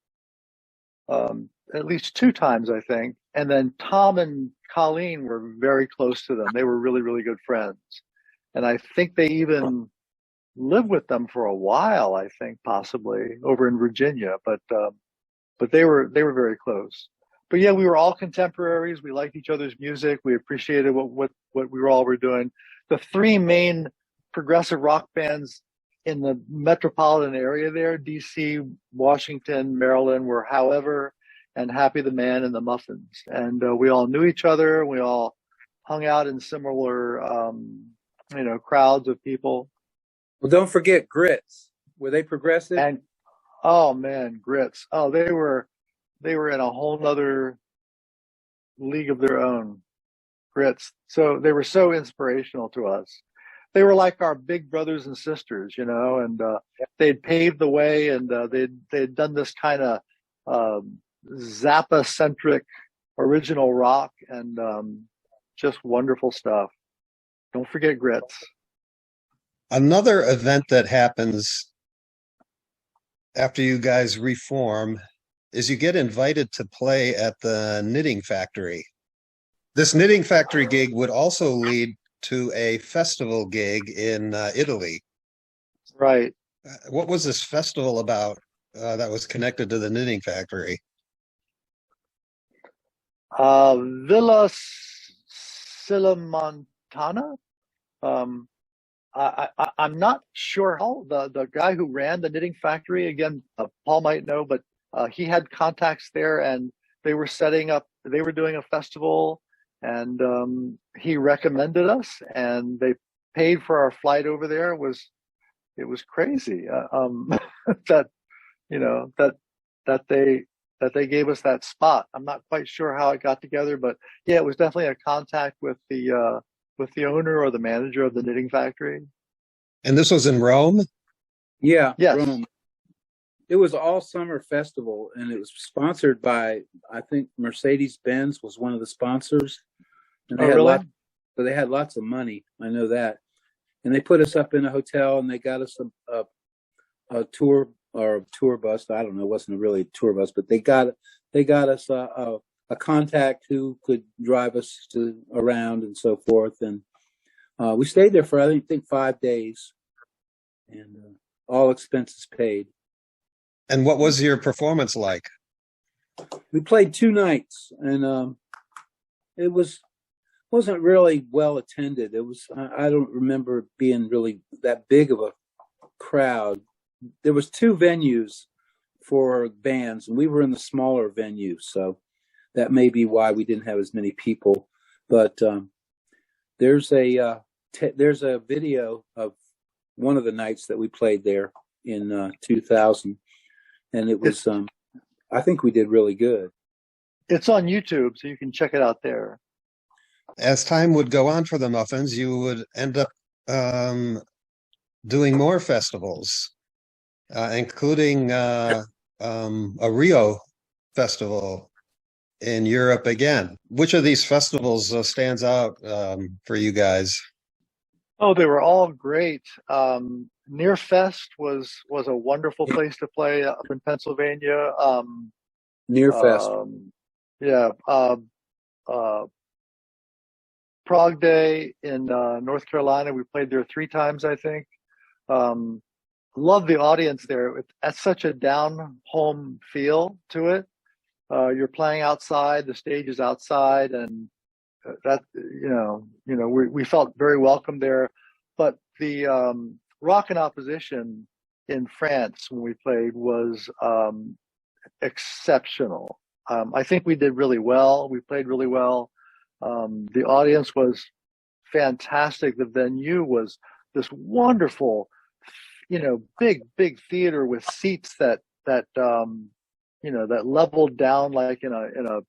at least 2 times, I think. And then Tom and Colleen were very close to them. They were really, really good friends. And I think they even lived with them for a while, I think, possibly over in Virginia. But they were very close. But yeah, we were all contemporaries. We liked each other's music. We appreciated what we were doing. The 3 main progressive rock bands in the metropolitan area there, DC, Washington, Maryland, were However and Happy the Man and the Muffins. And we all knew each other. We all hung out in similar, crowds of people. Well, don't forget Grits. Were they progressive? And, oh man, Grits. Oh, they were in a whole nother league of their own, Grits. So they were so inspirational to us. They were like our big brothers and sisters, and they'd paved the way, and they'd done this kind of Zappa-centric original rock, and just wonderful stuff. Don't forget Grits. Another event that happens after you guys reform is you get invited to play at the Knitting Factory. This Knitting Factory gig would also lead to a festival gig in Italy. Right. What was this festival about that was connected to the Knitting Factory? Villa Silamontana. I'm not sure how the guy who ran the Knitting Factory, again, Paul might know, but he had contacts there, and they were doing a festival, and he recommended us, and they paid for our flight over there. It was crazy that they gave us that spot. I'm not quite sure how it got together, but yeah, it was definitely a contact with the owner or the manager of the Knitting Factory. And this was in Rome? Yeah, yes. Rome. It was all summer festival, and it was sponsored by, I think, Mercedes-Benz was one of the sponsors. And they they had lots of money. I know that. And they put us up in a hotel, and they got us a tour or a tour bus. I don't know, it wasn't really a tour bus, but they got us a contact who could drive us around and so forth. And we stayed there for, I think 5 days, and all expenses paid. And what was your performance like? We played 2 nights, and it wasn't really well attended. It was, I don't remember it being really that big of a crowd. There was 2 venues for bands, and we were in the smaller venue, so that may be why we didn't have as many people. But there's a video of one of the nights that we played there in 2000. And it was, I think we did really good. It's on YouTube, so you can check it out there. As time would go on for the Muffins, you would end up doing more festivals, including a Rio festival in Europe again. Which of these festivals stands out for you guys? Oh, they were all great. Near Fest was a wonderful place to play up in Pennsylvania. Near Fest. Yeah, uh, ProgDay in North Carolina. We played there 3 times, I think. Love the audience there. It's such a down home feel to it. You're playing outside, the stage is outside, and that we felt very welcome there. But the Rock and Opposition in France when we played was exceptional. I think we did really well. We played really well. The audience was fantastic. The venue was this wonderful, big theater with seats that leveled down like in a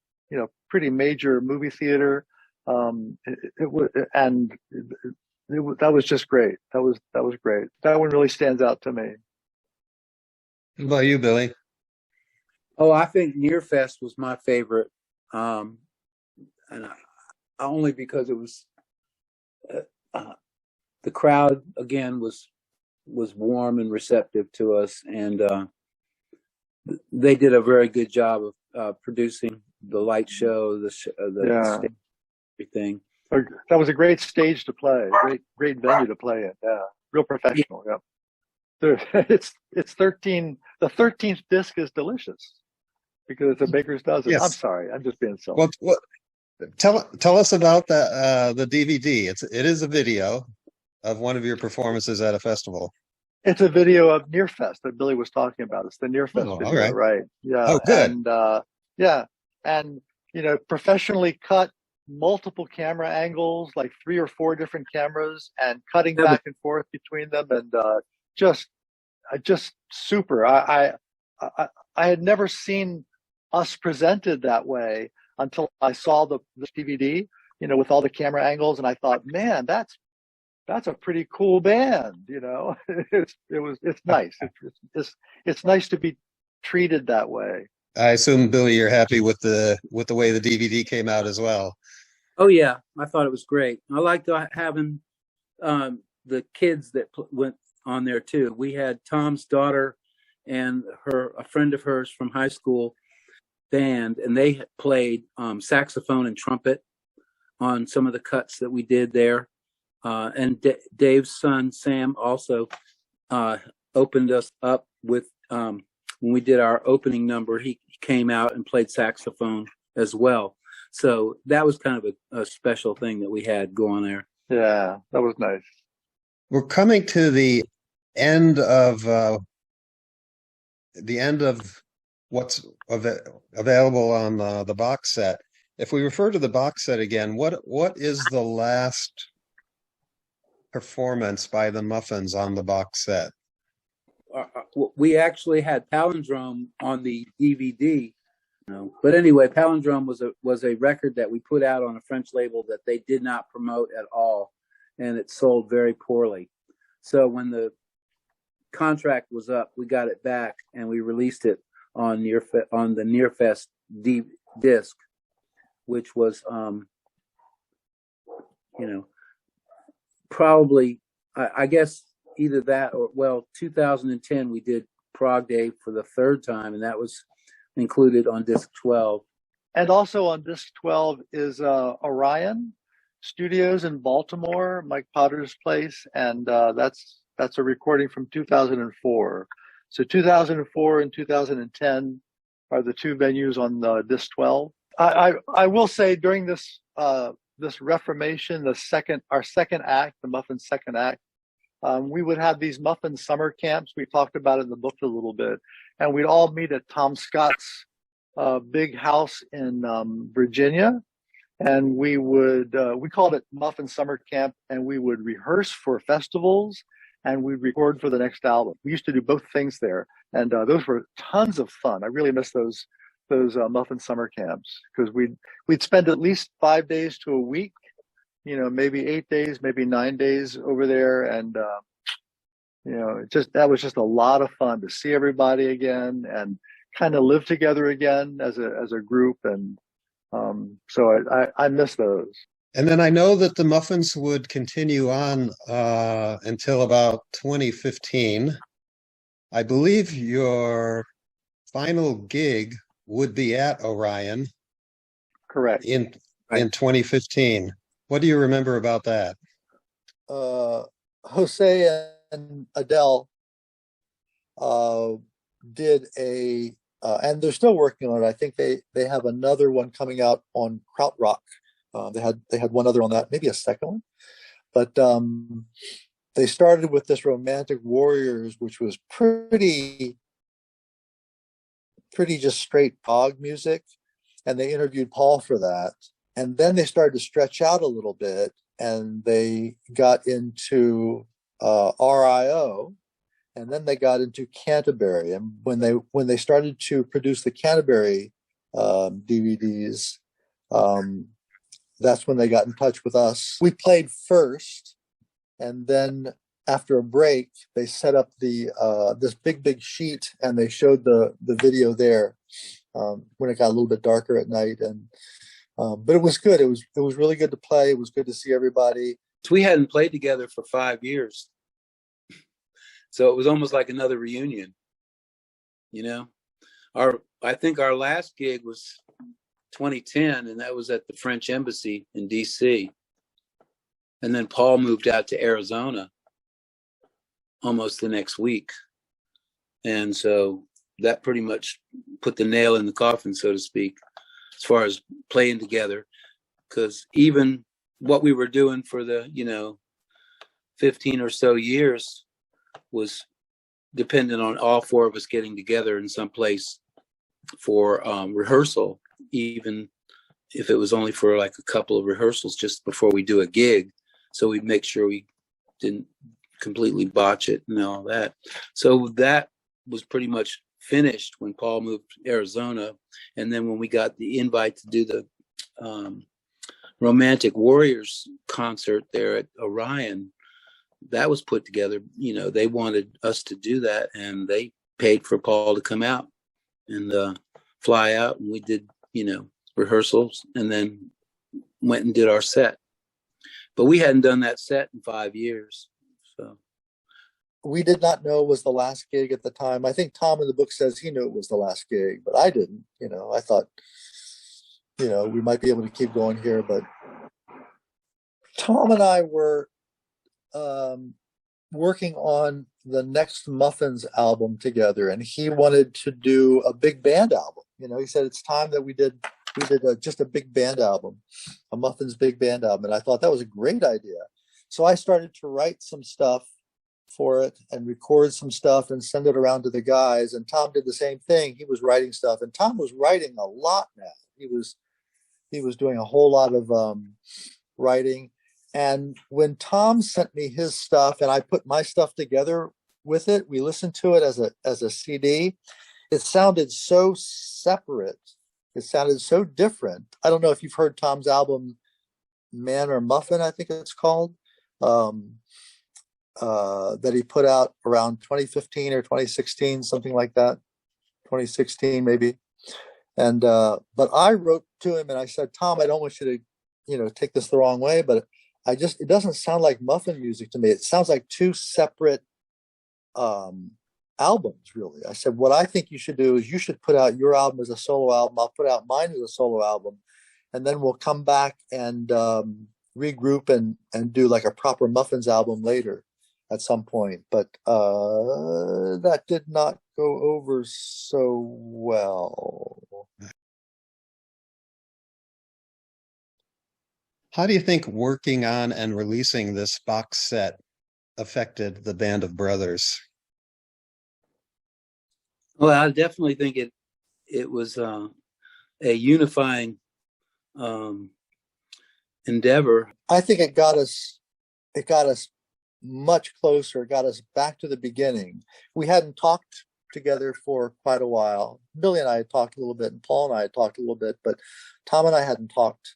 pretty major movie theater. That was just great. That was great. That one really stands out to me. What about you, Billy? Oh, I think Near Fest was my favorite, and only because it was the crowd again was warm and receptive to us, and they did a very good job of producing the light show, the stage, everything. That was a great stage to play, great venue to play in. Yeah, real professional. Yeah. It's 13. The 13th disc is delicious because it's a baker's dozen. Yes. I'm sorry, I'm just being silly. Well, tell us about the DVD. It is a video of one of your performances at a festival. It's a video of Near Fest that Billy was talking about. It's the Near Fest video, all right. Right? Yeah. Oh, good. And professionally cut multiple camera angles, like 3 or 4 different cameras, and cutting back and forth between them, and just super. I had never seen us presented that way until I saw the DVD, with all the camera angles, and I thought, man, that's a pretty cool band. It's nice. It's nice to be treated that way. I assume, Billy, you're happy with the way the DVD came out as well. Oh yeah, I thought it was great. I liked having the kids that went on there too. We had Tom's daughter and a friend of hers from high school band, and they played saxophone and trumpet on some of the cuts that we did there. And Dave's son Sam also opened us up with when we did our opening number. He came out and played saxophone as well. So that was kind of a special thing that we had going there. Yeah, that was nice. We're coming to the end of what's available on the box set. If we refer to the box set again, what is the last performance by the Muffins on the box set? We actually had Palindrome on the DVD. But anyway, Palindrome was a record that we put out on a French label that they did not promote at all, and it sold very poorly. So when the contract was up, we got it back and we released it on the Near Fest disc, which was probably I guess either that or 2010 we did ProgDay for the 3rd time, and that was included on disc 12. And also on disc 12 is Orion Studios in Baltimore, Mike Potter's place, and that's a recording from 2004. So 2004 and 2010 are the 2 venues on disc 12. I will say during this Reformation, our second act, the Muffins' second act, we would have these Muffin summer camps. We talked about it in the book a little bit, and we'd all meet at Tom Scott's big house in Virginia, and we called it Muffin Summer Camp, and we would rehearse for festivals, and we'd record for the next album. We used to do both things there, and those were tons of fun. I really miss those Muffin Summer Camps, because we'd spend at least 5 days to a week, maybe 8 days, maybe 9 days over there, and That was just a lot of fun to see everybody again and kind of live together again as a group. And so I miss those. And then I know that the Muffins would continue on until about 2015. I believe your final gig would be at Orion Correct. in 2015. What do you remember about that? Jose and Adele did and they're still working on it. I think they have another one coming out on Krautrock. They had one other on that, maybe a second one. But they started with this Romantic Warriors, which was pretty just straight prog music. And they interviewed Paul for that. And then they started to stretch out a little bit, and they got into RIO, and then they got into Canterbury. And when they started to produce the Canterbury DVDs, that's when they got in touch with us. We played first, and then after a break, they set up this big sheet, and they showed the video there when it got a little bit darker at night. And but it was good. It was really good to play. It was good to see everybody. We hadn't played together for 5 years, so it was almost like another reunion. I think our last gig was 2010, and that was at the French Embassy in DC. And then Paul moved out to Arizona almost the next week. And so that pretty much put the nail in the coffin, so to speak, as far as playing together. Because even what we were doing for the, 15 or so years was dependent on all four of us getting together in some place for rehearsal, even if it was only for like a couple of rehearsals just before we do a gig. So we'd make sure we didn't completely botch it and all that. So that was pretty much finished when Paul moved to Arizona. And then when we got the invite to do the Romantic Warriors concert there at Orion, that was put together. They wanted us to do that, and they paid for Paul to come out and fly out. And we did, rehearsals, and then went and did our set. But we hadn't done that set in 5 years. So we did not know it was the last gig at the time. I think Tom in the book says he knew it was the last gig, but I didn't. I thought, we might be able to keep going here. But Tom and I were working on the next Muffins album together, and he wanted to do a big band album. He said it's time that we did just a big band album, a Muffins big band album. And I thought that was a great idea. So I started to write some stuff for it and record some stuff and send it around to the guys. And Tom did the same thing. He was writing stuff, and Tom was writing a lot now. He was doing a whole lot of writing. And when Tom sent me his stuff and I put my stuff together with it, we listened to it as a CD. It sounded so separate. It sounded so different. I don't know if you've heard Tom's album, Man or Muffin, I think it's called, that he put out around 2015 or 2016, something like that. 2016, maybe. And but I wrote to him and I said, Tom, I don't want you to, take this the wrong way, but it doesn't sound like Muffin music to me. It sounds like two separate albums, really. I said, what I think you should do is you should put out your album as a solo album. I'll put out mine as a solo album. And then we'll come back and regroup and do like a proper Muffins album later at some point. But that did not go over so well. How do you think working on and releasing this box set affected the Band of Brothers? Well, I definitely think it was a unifying endeavor. I think it got us much closer. It got us back to the beginning. We hadn't talked together for quite a while. Billy and I had talked a little bit, and Paul and I had talked a little bit, but Tom and I hadn't talked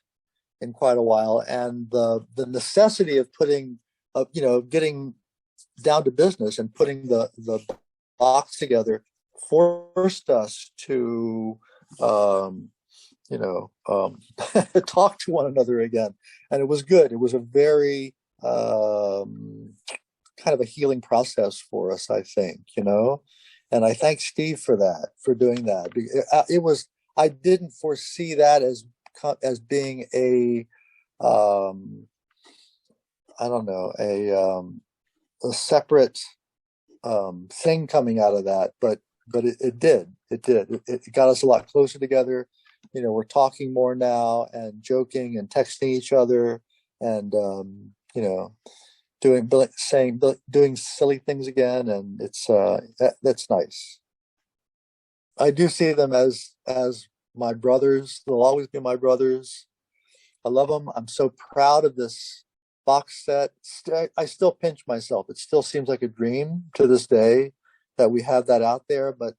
in quite a while. And the necessity of getting down to business and putting the box together forced us to talk to one another again, and it was good. It was a very kind of a healing process for us, I think, and I thank Steve for that, for doing that. It was, I didn't foresee that as being a I don't know, a separate thing coming out of that, but it did. It got us a lot closer together. We're talking more now and joking and texting each other, and doing silly things again, and it's that's nice. I do see them as my brothers. They'll always be my brothers. I love them. I'm so proud of this box set. I still pinch myself. It still seems like a dream to this day that we have that out there, but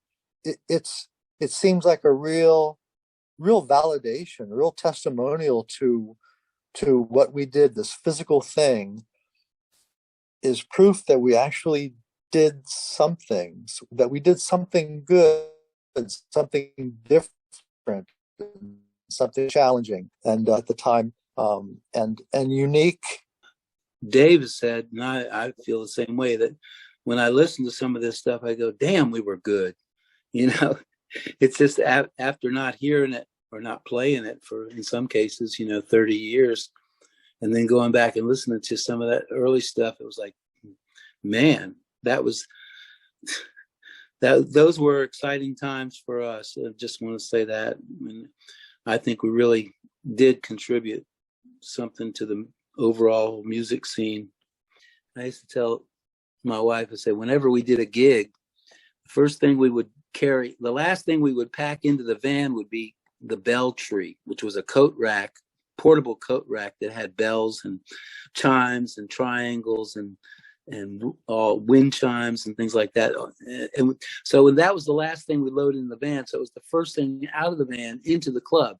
it seems like a real validation, a real testimonial to what we did. This physical thing is proof that we actually did something, that we did something good, something different, something challenging, and at the time, and unique. Dave said, and I feel the same way, that when I listen to some of this stuff, I go, damn, we were good. It's just after not hearing it or not playing it for, in some cases, 30 years, and then going back and listening to some of that early stuff, it was like, man, those were exciting times for us. I just want to say that. And I think we really did contribute something to the overall music scene. I used to tell my wife, I said, whenever we did a gig, the first thing we would carry, the last thing we would pack into the van would be the bell tree, which was a coat rack, portable coat rack that had bells and chimes and triangles and wind chimes and things like that. And so that was the last thing we loaded in the van. So it was the first thing out of the van into the club.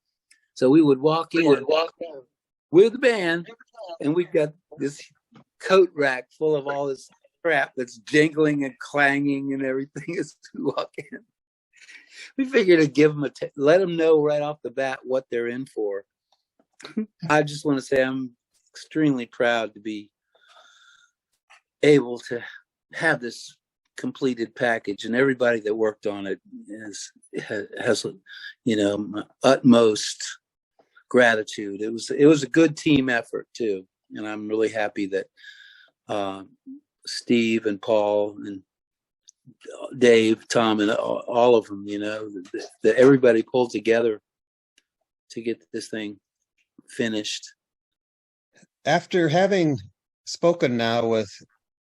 So we would walk in with the band, and we've got this coat rack full of all this crap that's jingling and clanging and everything as we walk in. We figured to give them let them know right off the bat what they're in for. I just want to say I'm extremely proud to be able to have this completed package, and everybody that worked on it has my utmost gratitude. It was a good team effort too, and I'm really happy that Steve and Paul and Dave, Tom, and all of them, that everybody pulled together to get this thing finished. After having spoken now with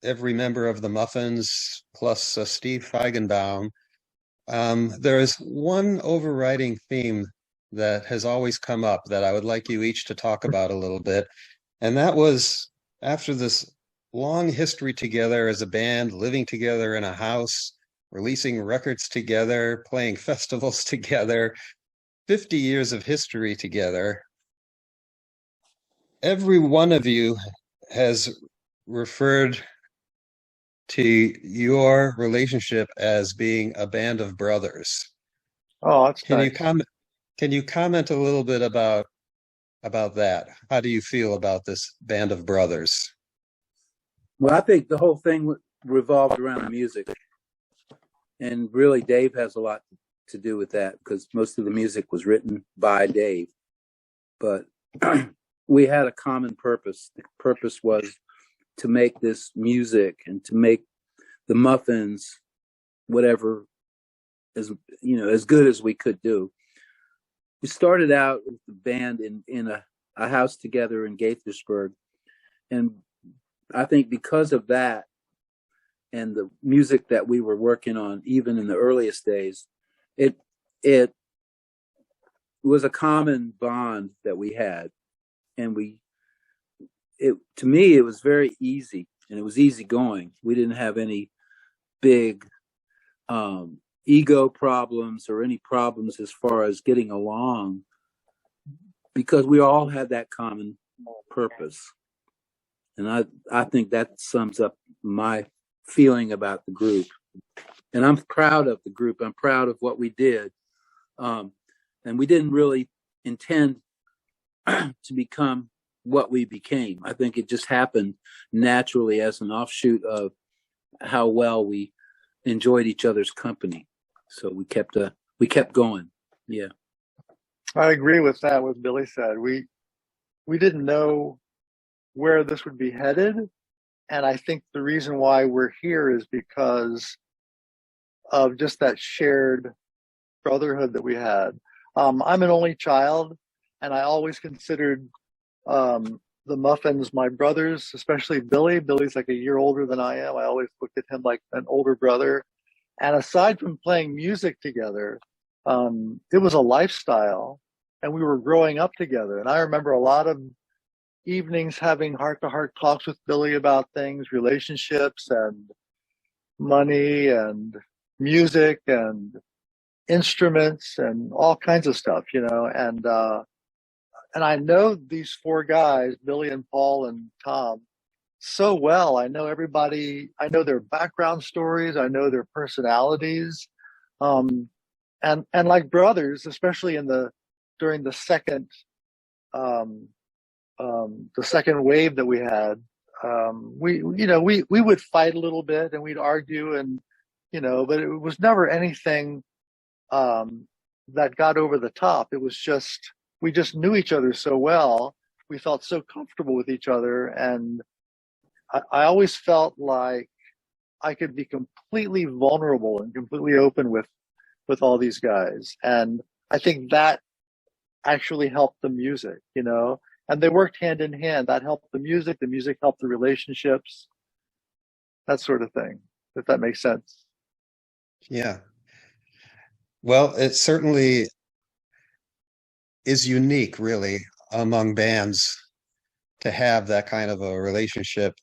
every member of the Muffins plus Steve Feigenbaum, there is one overriding theme that has always come up that I would like you each to talk about a little bit. And that was, after this long history together as a band, living together in a house, releasing records together, playing festivals together, 50 years of history together, every one of you has referred to your relationship as being a band of brothers. Oh, that's nice. Can you comment a little bit about that? How do you feel about this band of brothers? Well, I think the whole thing revolved around the music, and really Dave has a lot to do with that, because most of the music was written by Dave. But we had a common purpose. The purpose was to make this music and to make the Muffins whatever as good as we could do. We started out with the band in a house together in Gaithersburg, and I think because of that and the music that we were working on, even in the earliest days, it was a common bond that we had, and to me, it was very easy, and it was easy going. We didn't have any big ego problems or any problems as far as getting along, because we all had that common purpose. And I think that sums up my feeling about the group. And I'm proud of the group. I'm proud of what we did. And we didn't really intend to become what we became. I think it just happened naturally as an offshoot of how well we enjoyed each other's company. So we kept going. Yeah. I agree with that, what Billy said. We didn't know where this would be headed. And I think the reason why we're here is because of just that shared brotherhood that we had. I'm an only child, and I always considered the Muffins my brothers, especially Billy. Billy's like a year older than I am. I always looked at him like an older brother. And aside from playing music together, it was a lifestyle, and we were growing up together. And I remember a lot of evenings having heart-to-heart talks with Billy about things, relationships and money and music and instruments and all kinds of stuff, you know. And I know these four guys, Billy and Paul and Tom, so well. I know everybody. I know their background stories. I know their personalities, and like brothers, especially during the second wave that we had. We would fight a little bit and we'd argue, and but it was never anything that got over the top. It was just we just knew each other so well. We felt so comfortable with each other, and I always felt like I could be completely vulnerable and completely open with all these guys. And I think that actually helped the music, and they worked hand in hand. That helped the music helped the relationships, that sort of thing, if that makes sense. Yeah. Well, it certainly is unique, really, among bands to have that kind of a relationship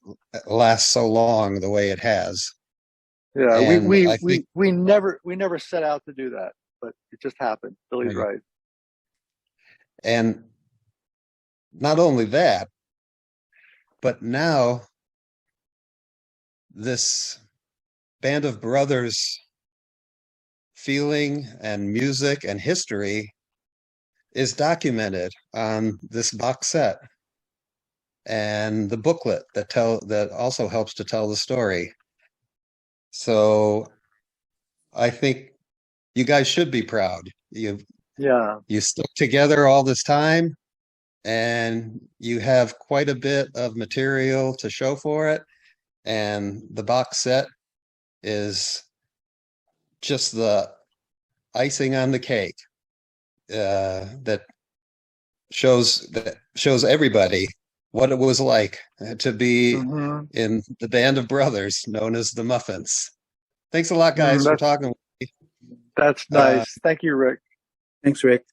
last so long the way it has. Yeah, And we never set out to do that, but it just happened. Billy's right. And not only that, but now this band of brothers feeling and music and history is documented on this box set and the booklet that also helps to tell the story. So I think you guys should be proud. You stuck together all this time, and you have quite a bit of material to show for it. And the box set is just the icing on the cake that shows everybody what it was like to be in the band of brothers known as the Muffins. Thanks a lot, guys, for talking with me. That's nice. Thank you, Rick. Thanks, Rick.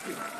you.